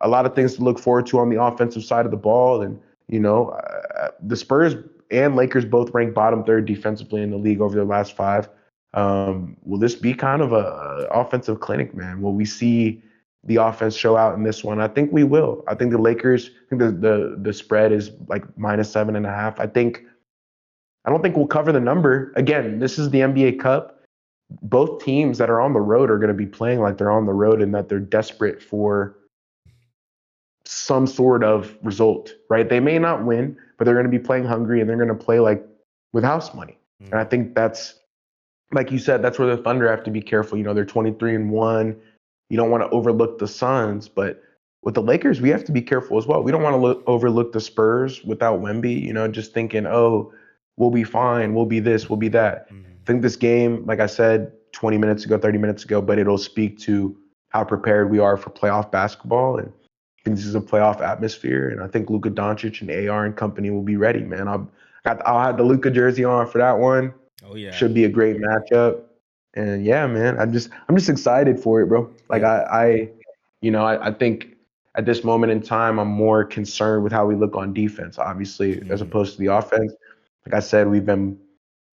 a lot of things to look forward to on the offensive side of the ball, and the Spurs and Lakers both ranked bottom third defensively in the league over the last five. Will this be kind of a offensive clinic, man? Will we see the offense show out in this one? I think we will. I think the Lakers. I think the spread is like -7.5. I don't think we'll cover the number. Again, this is the NBA Cup. Both teams that are on the road are going to be playing like they're on the road and that they're desperate for some sort of result, right? They may not win, but they're going to be playing hungry and they're going to play like with house money. And I Mm. think that's, like you said, that's where the Thunder have to be careful. They're 23-1. You don't want to overlook the Suns, but with the Lakers, we have to be careful as well. We don't want to overlook the Spurs without Wemby, just thinking, oh, we'll be fine, we'll be this, we'll be that. Mm. I think this game, like I said 20 minutes ago, 30 minutes ago, but it'll speak to how prepared we are for playoff basketball. And I think this is a playoff atmosphere. And I think Luka Doncic and AR and company will be ready, man. I'll have the Luka jersey on for that one. Oh yeah. Should be a great matchup. And yeah, man, I'm just excited for it, bro. Like Yeah. I think at this moment in time, I'm more concerned with how we look on defense, obviously, as Mm. opposed to the offense. Like I said, we've been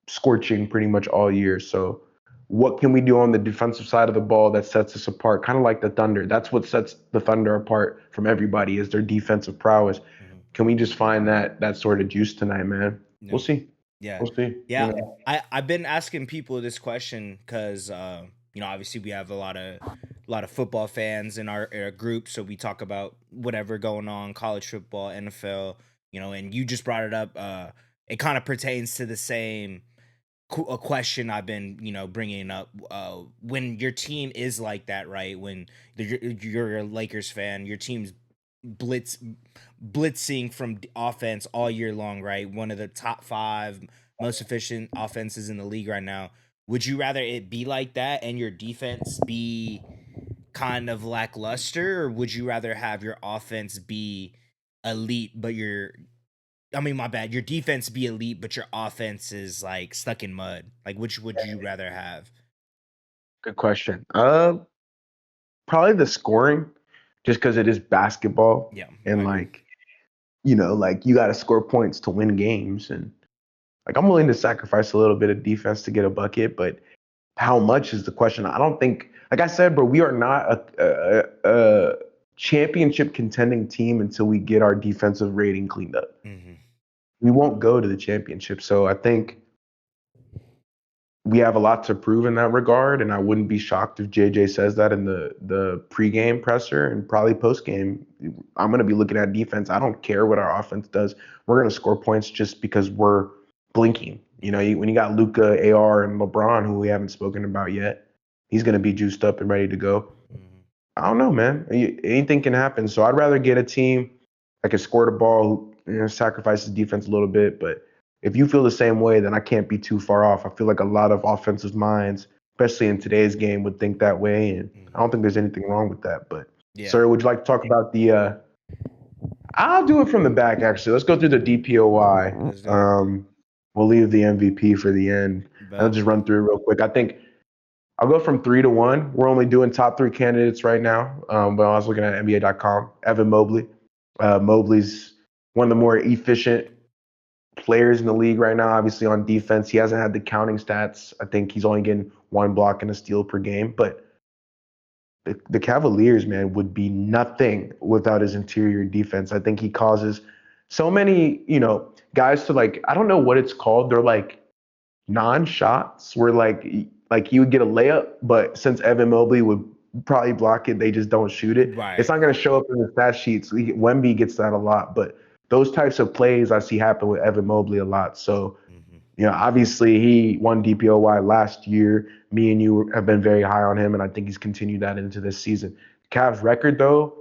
scorching pretty much all year. So what can we do on the defensive side of the ball that sets us apart? Kind of like the Thunder. That's what sets the Thunder apart from everybody is their defensive prowess. Mm. Can we just find that sort of juice tonight, man? We'll Yeah. see. Yeah. We'll see. Yeah. I've been asking people this question because obviously we have a lot of football fans in our group, so we talk about whatever going on, college football, NFL, and you just brought it up. It kind of pertains to the same a question I've been, bringing up. When your team is like that, right? When you're a Lakers fan, your team's blitz blitzing from offense all year long, right? One of the top five most efficient offenses in the league right now. Would you rather it be like that and your defense be kind of lackluster, or would you rather have your offense be elite, but my bad, your defense be elite, but your offense is like stuck in mud? Like, which would you rather have? Good question. Probably the scoring, just because it is basketball, Yeah, I and agree. like you got to score points to win games, and like I'm willing to sacrifice a little bit of defense to get a bucket, but how much is the question? I don't think, like I said, bro, we are not a championship contending team until we get our defensive rating cleaned up. Hmm. We won't go to the championship, so I think we have a lot to prove in that regard, and I wouldn't be shocked if JJ says that in the pregame presser and probably postgame. I'm going to be looking at defense. I don't care what our offense does. We're going to score points just because we're blinking. When you got Luca, AR, and LeBron, who we haven't spoken about yet, he's going to be juiced up and ready to go. Hmm. I don't know, man. Anything can happen. So I'd rather get a team that can score the ball, sacrifices defense a little bit. But if you feel the same way, then I can't be too far off. I feel like a lot of offensive minds, especially in today's game, would think that way, and I don't Hmm. think there's anything wrong with that. But Yeah, sir, would you like to talk about the? I'll do it from the back. Actually, let's go through the DPOY. let's do it. We'll leave the MVP for the end. I'll Bet. just run through it real quick. I think I'll go from 3 to 1. We're only doing top three candidates right now. But I was looking at NBA.com. Evan Mobley. Mobley's one of the more efficient players in the league right now. Obviously on defense, he hasn't had the counting stats. I think he's only getting one block and a steal per game. But the Cavaliers, man, would be nothing without his interior defense. I think he causes so many, guys to like. I don't know what it's called. They're like non-shots where like you would get a layup, but since Evan Mobley would probably block it, they just don't shoot it. It's Right. not going to show up in the stat sheets. Wemby gets that a lot, but those types of plays I see happen with Evan Mobley a lot. So, Mhm. obviously he won DPOY last year. Me and you have been very high on him, and I think he's continued that into this season. Cavs record though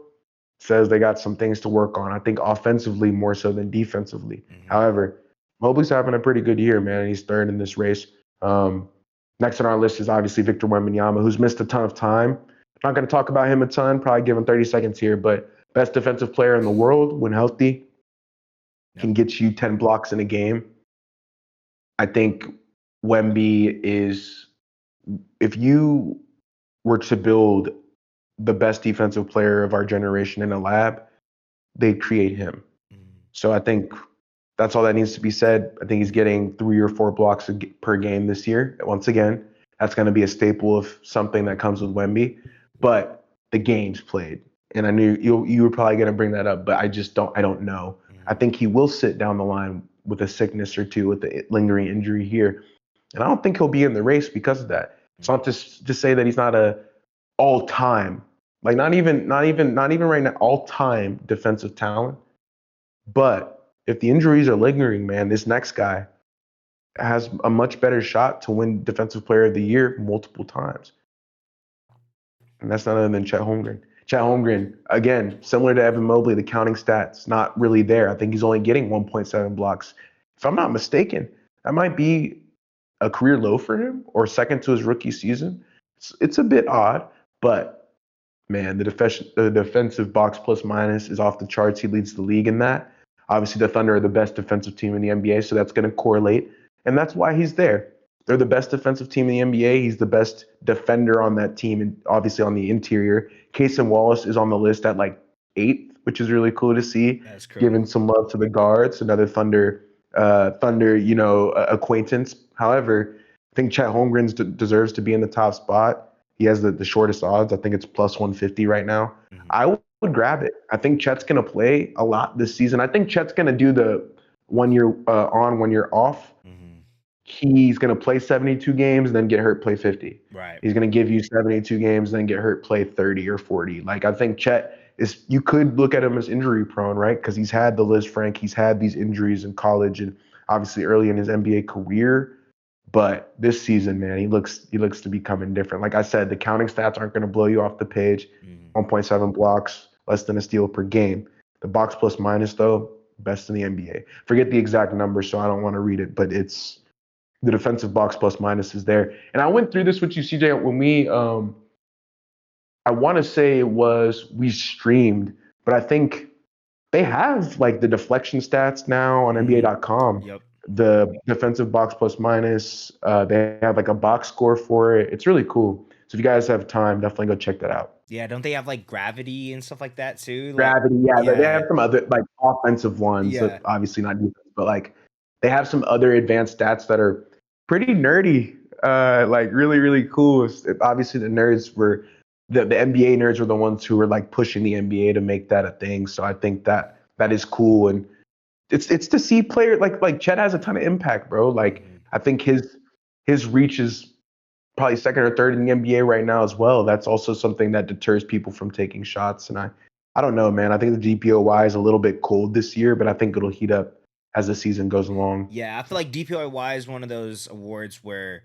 says they got some things to work on. I think offensively more so than defensively. Mhm. However, Mobley's having a pretty good year, man, and he's third in this race. Um, Next on our list is obviously Victor Wembanyama, who's missed a ton of time. Not going to talk about him a ton, probably give him 30 seconds here, but best defensive player in the world when healthy, Yep. can get you 10 blocks in a game. I think Wemby is, if you were to build the best defensive player of our generation in a lab, they'd create him. Mhm. So I think that's all that needs to be said. I think he's getting 3 or 4 blocks per game this year. Once again, that's going to be a staple of something that comes with Wemby. But the games played, and I knew you were probably going to bring that up, but I don't know. I Mhm. think he will sit down the line with a sickness or two with the lingering injury here, and I don't think he'll be in the race because of that. It's not to say that he's not a all time, like not even right now all time defensive talent, but if the injuries are lingering, man, this next guy has a much better shot to win Defensive Player of the Year multiple times. And that's none other than Chet Holmgren. Chet Holmgren, again, similar to Evan Mobley, the counting stats not really there. I think he's only getting 1.7 blocks. If I'm not mistaken, that might be a career low for him or second to his rookie season. It's a bit odd, but man, the defensive box plus minus is off the charts. He leads the league in that. Obviously, the Thunder are the best defensive team in the NBA, so that's going to correlate, and that's why he's there. They're the best defensive team in the NBA. He's the best defender on that team, and obviously on the interior. Cason Wallace is on the list at like eighth, which is really cool to see. That's cool. Giving some love to the guards, another Thunder, acquaintance. However, I think Chet Holmgren deserves to be in the top spot. He has the shortest odds. I think it's plus 150 right now. Mhm. I would grab it. I think Chet's going to play a lot this season. I think Chet's going to do the 1 year on, 1 year off. Mhm. He's going to play 72 games, then get hurt, play 50. Right. He's going to give you 72 games, then get hurt, play 30 or 40. Like, I think Chet is, you could look at him as injury prone, right? Because he's had the Liz Frank, he's had these injuries in college and obviously early in his NBA career. But this season, man, he looks to be coming different. Like I said, the counting stats aren't going to blow you off the page. Mhm. 1.7 blocks, less than a steal per game. The box plus minus, though, best in the NBA. Forget the exact number, so I don't want to read it, but it's the defensive box plus minus is there. And I went through this with you, CJ, when I want to say it was we streamed, but I think they have like the deflection stats now on Mhm. NBA.com. Yep. The defensive box plus minus, they have like a box score for it. It's really cool. So if you guys have time, definitely go check that out. Yeah, don't they have, like, gravity and stuff like that too? Like Gravity, yeah, they yeah. have some other like offensive ones, Yeah. obviously not defense, but like they have some other advanced stats that are pretty nerdy, like really, really cool. Obviously, the NBA nerds were the ones who were like pushing the NBA to make that a thing. So I think that is cool, and it's to see player like Chet has a ton of impact, bro. Like Mhm. I think his reach is probably second or third in the NBA right now as well. That's also something that deters people from taking shots. And I don't know, man. I think the DPOY is a little bit cold this year, but I think it'll Mhm. heat up as the season goes along. Yeah, I feel like DPOY is one of those awards where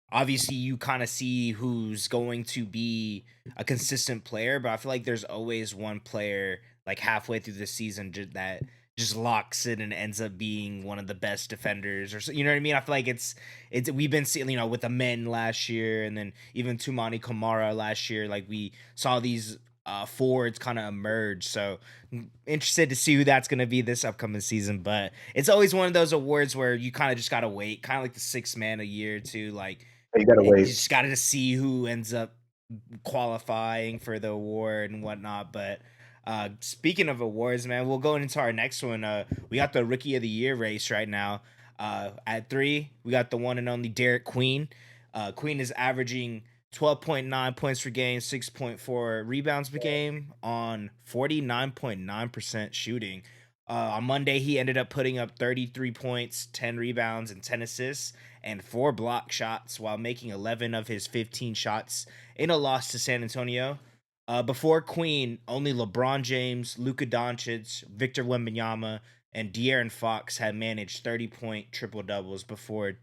obviously you kind of see who's going to be a consistent player, but I feel like there's always one player like halfway through the season that just locks it and ends up being one of the best defenders, or you know what I mean. I feel like it's we've been seeing, with the men last year, and then even Tumani Kamara last year. Like, we saw these forwards kind of emerge. So interested to see who that's going to be this upcoming season. But it's always one of those awards where you kind of just gotta wait, kind of like the sixth man a year too. Like, You gotta you wait. just got to see who ends up qualifying for the award and whatnot. But speaking of awards, man, we'll go into our next one. We got the Rookie of the Year race right now. At three, we got the one and only Derek Queen. Queen is averaging 12.9 points per game, 6.4 rebounds per game on 49.9% shooting. On Monday, he ended up putting up 33 points, 10 rebounds, and 10 assists, and 4 block shots while making 11 of his 15 shots in a loss to San Antonio. Before Queen, only LeBron James, Luka Doncic, Victor Wembanyama, and De'Aaron Fox had managed 30-point triple doubles before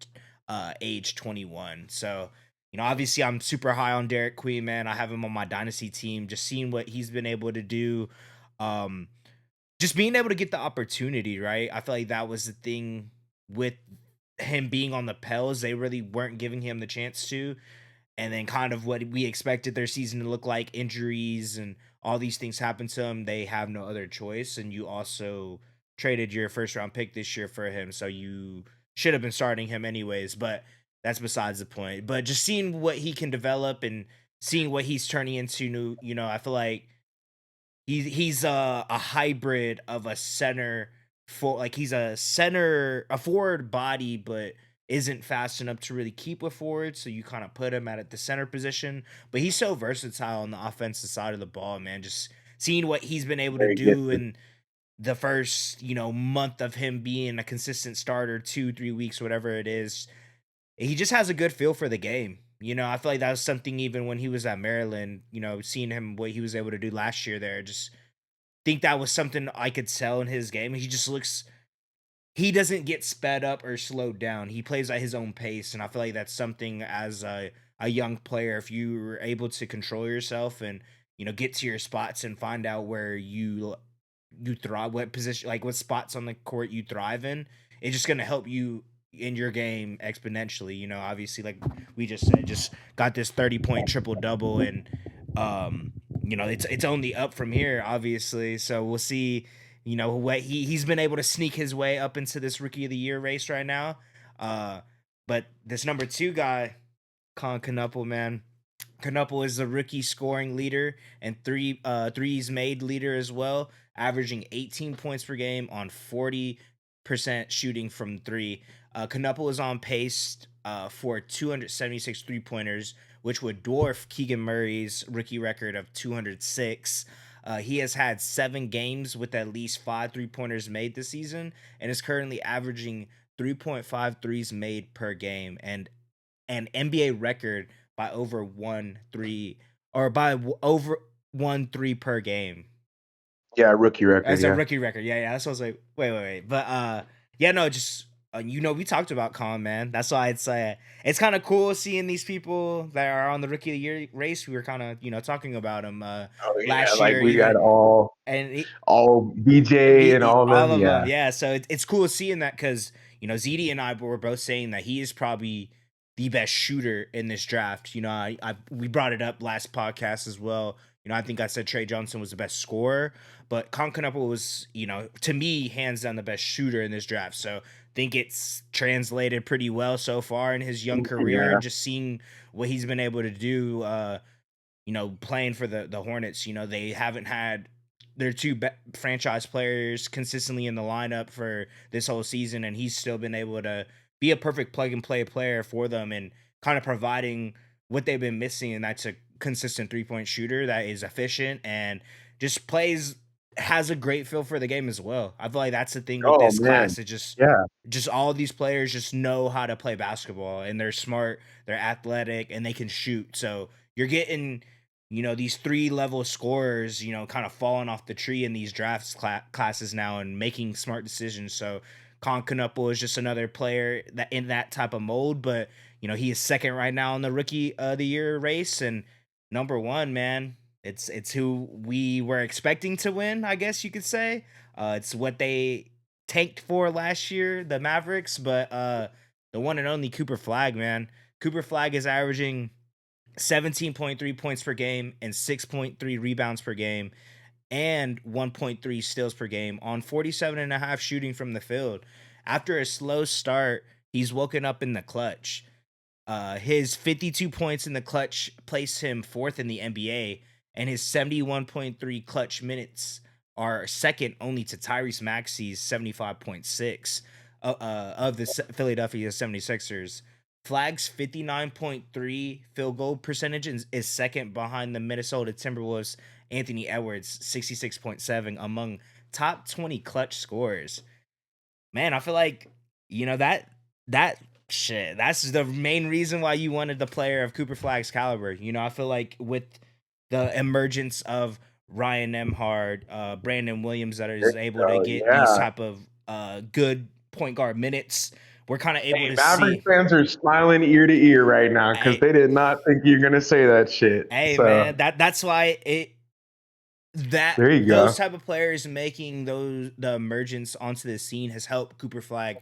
age 21. So, obviously I'm super high on Derek Queen, man. I have him on my dynasty team. Just seeing what he's been able to do, um, just being able to get the opportunity, right? I feel like that was the thing with him being on the Pels. They really weren't giving him the chance to, and then kind of what we expected their season to look like, injuries and all these things happen to him. They have no other choice, and you also traded your first round pick this year for him, so you should have been starting him anyways, but that's besides the point. But just seeing what he can develop and seeing what he's turning into new, I feel like he's a hybrid of a center, for like he's a center, a forward body, but isn't fast enough to really keep with forward. So you kind of put him at the center position. But he's so versatile on the offensive side of the ball, man. Just seeing what he's been able to Very do gifted. in the first, month of him being a consistent starter, 2-3 weeks, whatever it is, he just has a good feel for the game. I feel like that was something even when he was at Maryland, seeing him what he was able to do last year there, just think that was something I could sell in his game. He doesn't get sped up or slowed down. He plays at his own pace. And I feel like that's something as a young player, if you were able to control yourself and, get to your spots and find out where you thrive, what position, like what spots on the court you thrive in, it's just gonna help you in your game exponentially. Obviously, like we just said, just got this 30-point triple double, and um, it's only up from here, obviously. So we'll see. What he's been able to sneak his way up into this rookie of the year race right now. Uh, but this number two guy, Con Knuppel, man. Knuppel is the rookie scoring leader and threes made leader as well, averaging 18 points per game on 40% shooting from three. Knuppel is on pace for 276 3-pointers, which would dwarf Keegan Murray's rookie record of 206. He has had 7 games with at least 5 3-pointers made this season and is currently averaging 3.5 threes made per game, and an NBA record by over 1 3, or by over 1 3 per game Yeah, rookie record. as a Yeah. rookie record. Yeah, yeah. That's what I was like. Wait. But yeah, no, just we talked about Con, man. That's why it's kind of cool seeing these people that are on the rookie of the year race. We were kind of talking about them Oh yeah, last like year, we got even, all and all BJ and all of all them. of them, Yeah. yeah. So it's cool seeing that because ZD and I were both saying that he is probably the best shooter in this draft. We brought it up last podcast as well. I think I said Trey Johnson was the best scorer, but Concanapple was, to me, hands down the best shooter in this draft. So I think it's translated pretty well so far in his young career, Yeah. and just seeing what he's been able to do. Playing for the Hornets, they haven't had their two franchise players consistently in the lineup for this whole season, and he's still been able to be a perfect plug and play player for them and kind of providing what they've been missing, and that's a consistent 3-point shooter that is efficient and just has a great feel for the game as well. I feel like that's the thing with Oh this man. class. It Yeah. just all these players just know how to play basketball, and they're smart, they're athletic, and they can shoot. So you're getting these 3 level scorers, kind of falling off the tree in these drafts classes now and making smart decisions. So Con Knuppel is just another player that in that type of mold, but he is second right now in the rookie of the year race, and number one, man. It's who we were expecting to win, I guess you could say. It's what they tanked for last year, the Mavericks, but the one and only Cooper Flag, man. Cooper Flag is averaging 17.3 points per game and 6.3 rebounds per game and 1.3 steals per game on 47.5 shooting from the field. After a slow start, he's woken up in the clutch. His 52 points in the clutch place him fourth in the NBA, and his 71.3 clutch minutes are second only to Tyrese Maxey's 75.6 of the Philadelphia 76ers. Flag's 59.3 field goal percentage is second behind the Minnesota Timberwolves' Anthony Edwards' 66.7 among top 20 clutch scorers. Man, I feel like that shit. That's the main reason why you wanted the player of Cooper Flag's caliber. I feel like with the emergence of Ryan Nembhard, Brandon Williams, that There is you able to go. get these Yeah. type of good point guard minutes. We're kind of able Hey, to Maverick see. fans are smiling ear to ear right now because Hey, they did not think you're gonna say that shit. hey, man, So that's why there you those go. type of players making the emergence onto the scene has helped Cooper Flag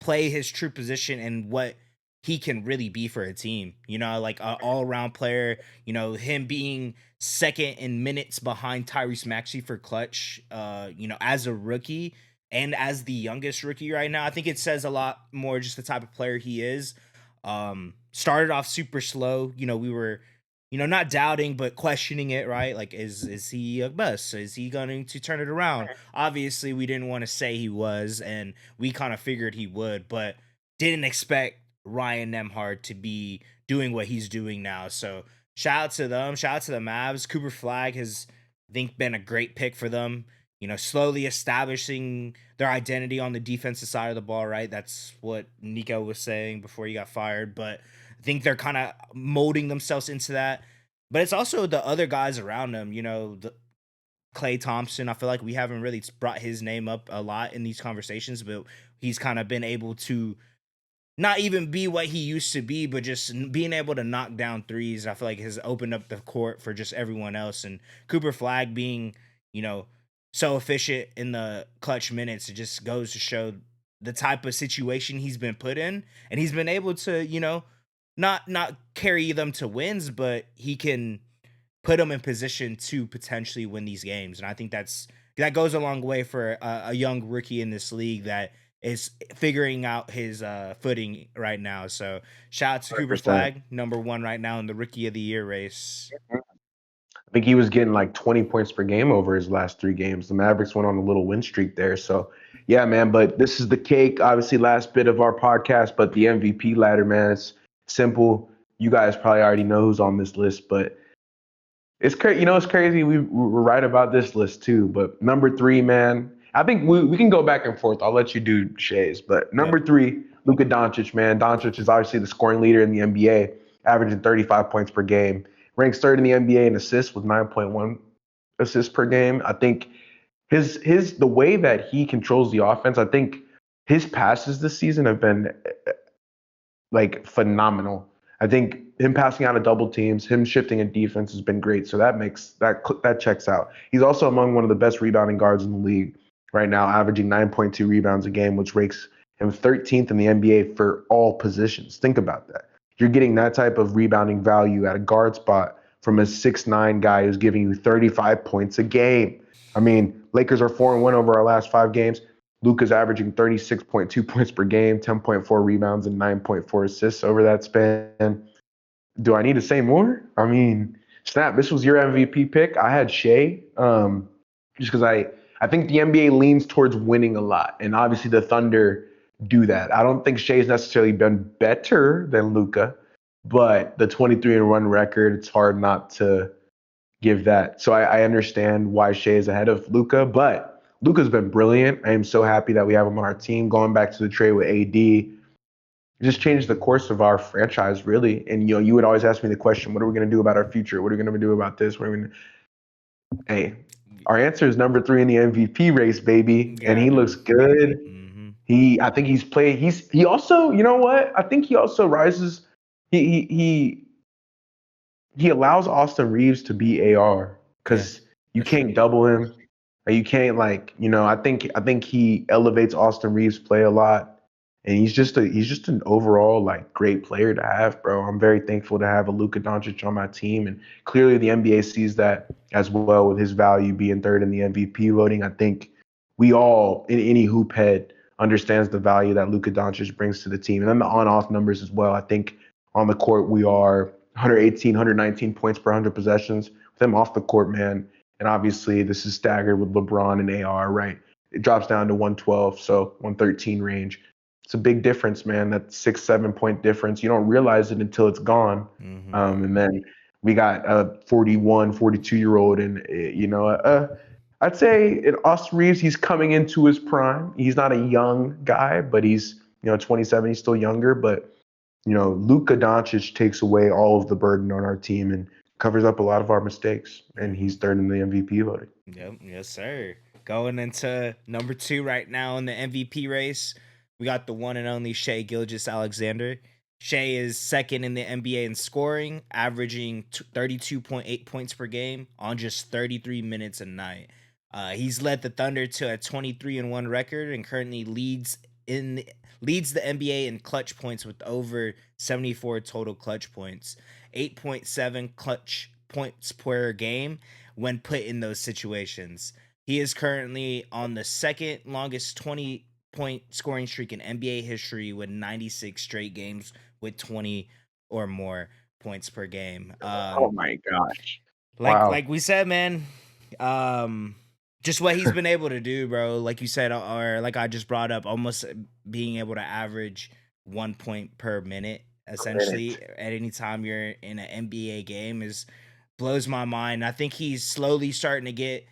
play his true position and what he can really be for a team. You know, like an all around player. You know, him being second in minutes behind Tyrese Maxey for clutch. You know, as a rookie and as the youngest rookie right now, I think it says a lot more just the type of player he is. Started off super slow. You know, we were not doubting but questioning it, right? Like, is he a bust? Is he going to turn it around? Obviously, we didn't want to say he was, and we kind of figured he would, but didn't expect Ryan Nemhard to be doing what he's doing now. So shout out to them. Shout out to the Mavs. Cooper Flag has, I think, been a great pick for them. You know, slowly establishing their identity on the defensive side of the ball, right? That's what Nico was saying before he got fired. But I think they're kind of molding themselves into that. But it's also the other guys around them, you know, Klay Thompson. I feel like we haven't really brought his name up a lot in these conversations, but he's kind of been able to not even be what he used to be, but just being able to knock down threes. I feel like has opened up the court for just everyone else. And Cooper Flag being, you know, so efficient in the clutch minutes, it just goes to show the type of situation he's been put in, and he's been able to, you know, not carry them to wins, but he can put them in position to potentially win these games. And I think that goes a long way for a young rookie in this league that is figuring out his footing right now. So shout out to Cooper 100%. Flag, number one right now in the rookie of the year race. I think he was getting like 20 points per game over his last 3 games. The Mavericks went on a little win streak there. So, yeah, man. But this is the cake. Obviously, last bit of our podcast, but the MVP ladder, man. It's simple. You guys probably already know who's on this list, but it's crazy. You know, it's crazy. We're right about this list too. But number 3, man. I think we can go back and forth. I'll let you do Shays. But Yep. number 3, Luka Doncic, man. Doncic is obviously the scoring leader in the NBA, averaging 35 points per game. Ranks third in the NBA in assists with 9.1 assists per game. I think his the way that he controls the offense. I think his passes this season have been like phenomenal. I think him passing out of double teams, him shifting in defense has been great. So that checks out. He's also among one of the best rebounding guards in the league right now, averaging 9.2 rebounds a game, which ranks him 13th in the NBA for all positions. Think about that. You're getting that type of rebounding value at a guard spot from a 6'9" guy who's giving you 35 points a game. I mean, Lakers are 4-1 over our last 5 games. Luka's averaging 36.2 points per game, 10.4 rebounds, and 9.4 assists over that span. Do I need to say more? I mean, snap, this was your MVP pick. I had Shea, just because I think the NBA leans towards winning a lot. And obviously the Thunder do that. I don't think Shea's necessarily been better than Luka, but the 23-1 record, it's hard not to give that. So I understand why Shea is ahead of Luka, but Luka's been brilliant. I am so happy that we have him on our team. Going back to the trade with AD, just changed the course of our franchise, really. And you would always ask me the question, what are we going to do about our future? What are we going to do about this? What are we going to... Hey, our answer is number 3 in the MVP race, baby, and he Got looks him. good. Mm-hmm. I think he's played. He also, you know what? I think he also rises. He allows Austin Reeves to be AR Yeah, because you that's true. can't double him. Or you can't I think he elevates Austin Reeves' play a lot, and he's just an overall like great player to have, bro. I'm very thankful to have a Luka Doncic on my team, and clearly the NBA sees that as well with his value being third in the MVP voting. I think we all in any hoop head understands the value that Luka Doncic brings to the team, and then the on-off numbers as well. I think on the court we are 118, 119 points per 100 possessions. With him off the court, man, and obviously this is staggered with LeBron and AR, right? It drops down to 112, so 113 range. It's a big difference, man. That 6, 7 point difference. You don't realize it until it's gone. Mm-hmm. And then we got a 41, 42-year-old, and I'd say in Austin Reeves, he's coming into his prime. He's not a young guy, but he's 27. He's still younger, but Luka Doncic takes away all of the burden on our team and covers up a lot of our mistakes, and Mm-hmm. he's third in the MVP voting. Yep. Yes, sir. going into number 2 right now in the MVP race. We got the one and only Shai Gilgeous-Alexander. Shai is second in the NBA in scoring, averaging 32.8 points per game on just 33 minutes a night. He's led the Thunder to a 23-1 record and currently leads the NBA in clutch points with over 74 total clutch points, 8.7 clutch points per game when put in those situations. He is currently on the second longest 20-point scoring streak in NBA history with 96 straight games with 20 or more points per game. Oh my gosh. Like Wow. like we said, man, um just what he's been able to do, bro. Like you said, or like I just brought up, almost being able to average 1 point per minute, Per minute. essentially, at any time you're in an NBA game is blows my mind. I think he's slowly starting to get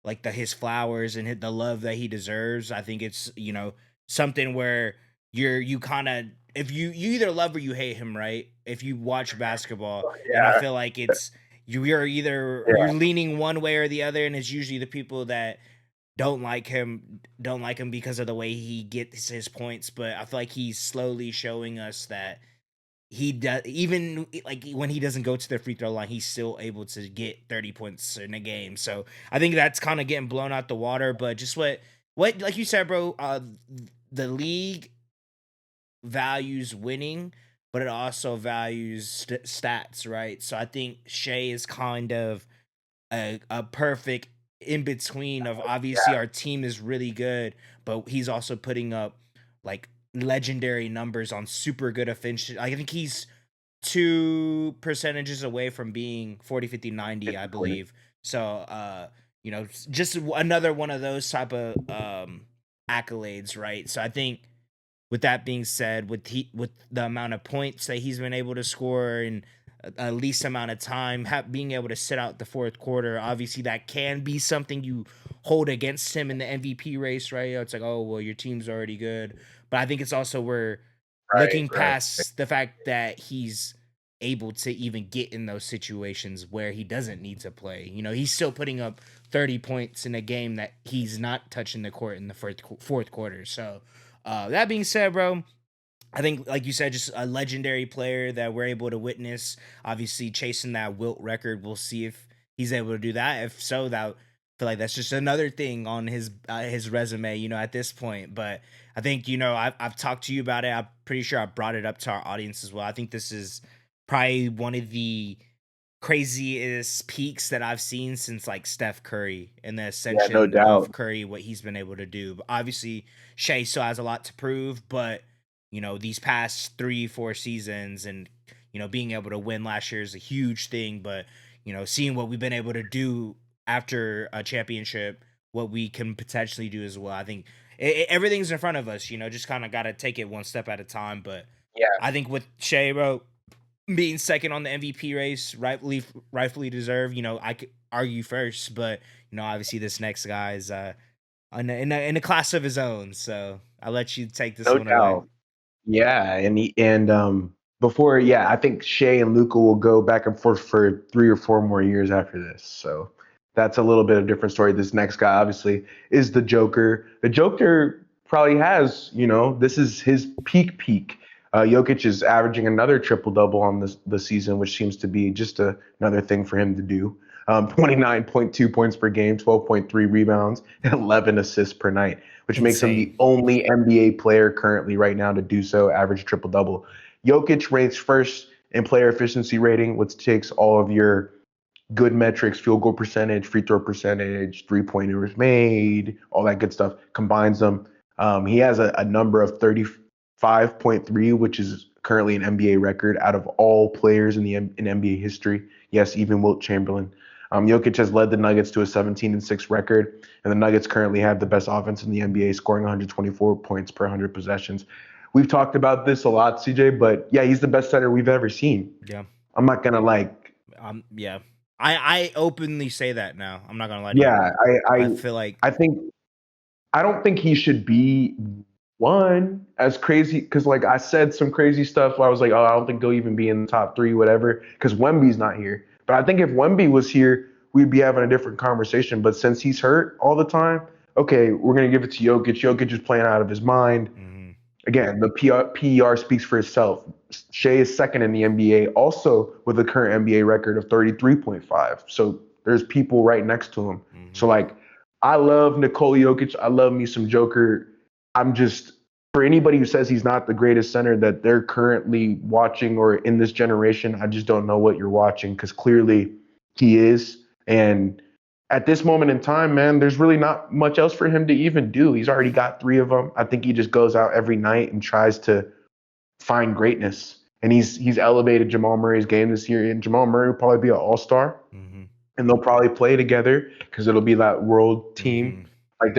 like his flowers and the love that he deserves. I think it's, something where you kind of, if you either love or you hate him, right? If you watch basketball, and I Yeah. feel like it's you're either Yeah. you're leaning one way or the other, and it's usually the people that don't like him because of the way he gets his points. But I feel like he's slowly showing us that he does, even like when he doesn't go to the free throw line, he's still able to get 30 points in a game. So I think that's kind of getting blown out the water. But just what like you said, bro, the league values winning, but it also values stats, right? So I think Shea is kind of a perfect in between of, obviously Yeah. our team is really good, but he's also putting up like legendary numbers on super good efficiency. I think he's two percentages away from being 40, 50, 90, I 50-40. believe. So just another one of those type of accolades, right? So I think, with that being said, with the amount of points that he's been able to score in a least amount of time, being able to sit out the fourth quarter, obviously that can be something you hold against him in the MVP race, right? It's like, oh well, your team's already good, but I think it's also where Right. looking Right. past the fact that he's able to even get in those situations where he doesn't need to play. He's still putting up 30 points in a game that he's not touching the court in the fourth quarter. So, that being said, bro, I think, like you said, just a legendary player that we're able to witness. Obviously, chasing that Wilt record. We'll see if he's able to do that. If so, that I feel like that's just another thing on his resume. At this point. But I think I've talked to you about it. I'm pretty sure I brought it up to our audience as well. I think this is probably one of the craziest peaks that I've seen since like Steph Curry and the Yeah. No ascension doubt. of Curry, what he's been able to do. But obviously, Shea still has a lot to prove, but these past 3, 4 seasons and being able to win last year is a huge thing. But seeing what we've been able to do after a championship, what we can potentially do as well. I think everything's in front of us. Just kind of got to take it one step at a time. But Yeah. I think with Shea, bro, being second on the MVP race, rightfully deserved. I could argue first, but obviously this next guy is in a class of his own. So I'll let you take this No one away. doubt. Yeah, and before, yeah, I think Shea and Luca will go back and forth for 3 or 4 more years after this. So that's a little bit of a different story. This next guy, obviously, is the Joker. The Joker probably has, this is his peak. Jokic is averaging another triple double on the season, which seems to be just another thing for him to do. 29.2 points per game, 12.3 rebounds, and 11 assists per night, which makes him the Insane. only NBA player currently right now to do so, average triple double. Jokic ranks first in player efficiency rating, which takes all of your good metrics, field goal percentage, free throw percentage, 3 pointers made, all that good stuff, combines them. He has a number of 35.3, which is currently an NBA record out of all players in NBA history. Yes, even Wilt Chamberlain. Jokic has led the Nuggets to a 17-6 record, and the Nuggets currently have the best offense in the NBA, scoring 124 points per 100 possessions. We've talked about this a lot, CJ, but yeah, he's the best center we've ever seen. Yeah. I'm not gonna like, Yeah. I openly say that now. I'm not gonna lie to you. yeah, I feel like, I think I don't think he should be one as crazy because like I said some crazy stuff where I was like, oh, I don't think he'll even be in the top three, whatever, because Wemby's not here. But I think if Wemby was here, we'd be having a different conversation. But since he's hurt all the time, okay, we're gonna give it to Jokic. Jokic is playing out of his mind. Mm-hmm. Again, the PER speaks for itself. Shea is second in the NBA, also with a current NBA record of 33.5. So there's people right next to him. So Mm-hmm. like, I love Nikola Jokic. I love me some Joker. I'm just, for anybody who says he's not the greatest center that they're currently watching or in this generation, I just don't know what you're watching because clearly he is. And at this moment in time, man, there's really not much else for him to even do. He's already got three of them. I think he just goes out every night and tries to find greatness. And he's elevated Jamal Murray's game this year. And Jamal Murray will probably be an all-star. Mm-hmm. And they'll probably play together because it'll be that world Mm-hmm. team. Like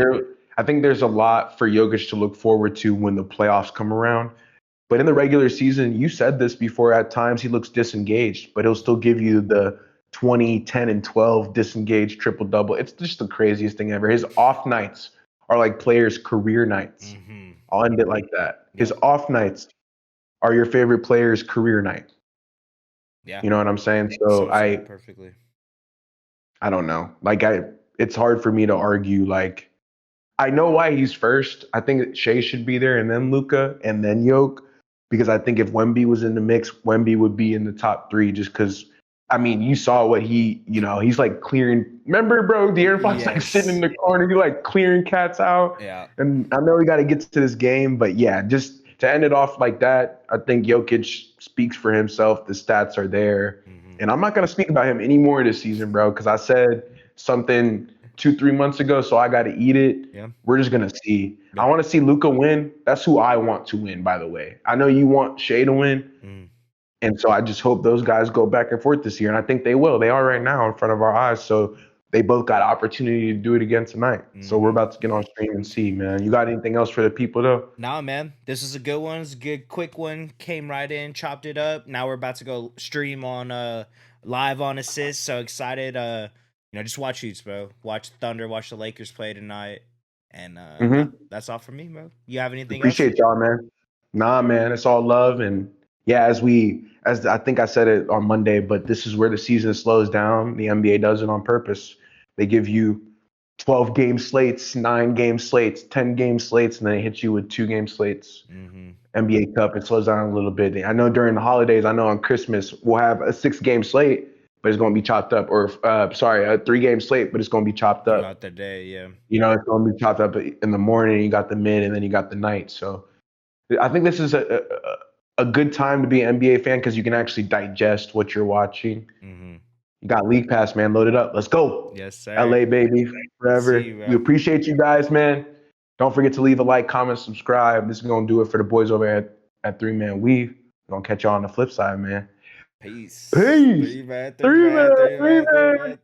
I think there's a lot for Jokic to look forward to when the playoffs come around. But in the regular season, you said this before, at times he looks disengaged, but he'll still give you the 20, 10, and 12 disengaged triple double. It's just the craziest thing ever. His off nights are like players' career nights. Mm-hmm. I'll end it like that. His Yep. off nights are your favorite player's career night. Yeah. You know what I'm saying? So Sums it up perfectly. I don't know. Like it's hard for me to argue. Like I know why he's first. I think Shea should be there, and then Luca, and then Yoke, because I think if Wemby was in the mix, Wemby would be in the top three. Just because, I mean, you saw what he's like clearing. Remember, bro, De'Aaron Fox like sitting in Yes. the corner, he like clearing cats out. Yeah. And I know we got to get to this game, but yeah, just to end it off like that, I think Jokic speaks for himself. The stats are there, Mm-hmm. and I'm not gonna speak about him anymore this season, bro, because I said something 2-3 months ago, so I got to eat it. Yeah. We're just gonna see. Yeah. I want to see Luca win. That's who I want to win, by the way. I know you want Shea to win, Mm. and so I just hope those guys go back and forth this year. And I think they will. They are right now in front of our eyes. So they both got opportunity to do it again tonight. So we're Mm-hmm. about to get on stream and see, man. You got anything else for the people though? Nah, man, this is a good one. It's a good, quick one. Came right in, chopped it up. Now we're about to go stream on live on Assist. So excited. Just watch Utes, bro. Watch Thunder. Watch the Lakers play tonight. And Mm-hmm. that's all from me, bro. You have anything else? Appreciate y'all, man. Nah, man, it's all love. And yeah, as I think I said it on Monday, but this is where the season slows down. The NBA does it on purpose. They give you 12 game slates, 9 game slates, 10 game slates, and then it hits you with 2 game slates. Mm-hmm. NBA Cup, it slows down a little bit. I know during the holidays, I know on Christmas, we'll have a 6 game slate, but it's going to be chopped up. Or, a 3 game slate, but it's going to be chopped Throughout up. the day, yeah. It's going to be chopped up in the morning. You got the mid, and then you got the night. So I think this is a good time to be an NBA fan because you can actually digest what you're watching. Mm-hmm. You got League Pass, man. Load it up. Let's go. Yes, sir. LA, baby. See Forever. you, bro. We appreciate you guys, man. Don't forget to leave a like, comment, subscribe. This is going to do it for the boys over at 3-Man Weave. We're going to catch y'all on the flip side, man. Peace. Peace. 3-man, 3-man, 3-Man, 3-man, 3-man, 3-Man. 3-man.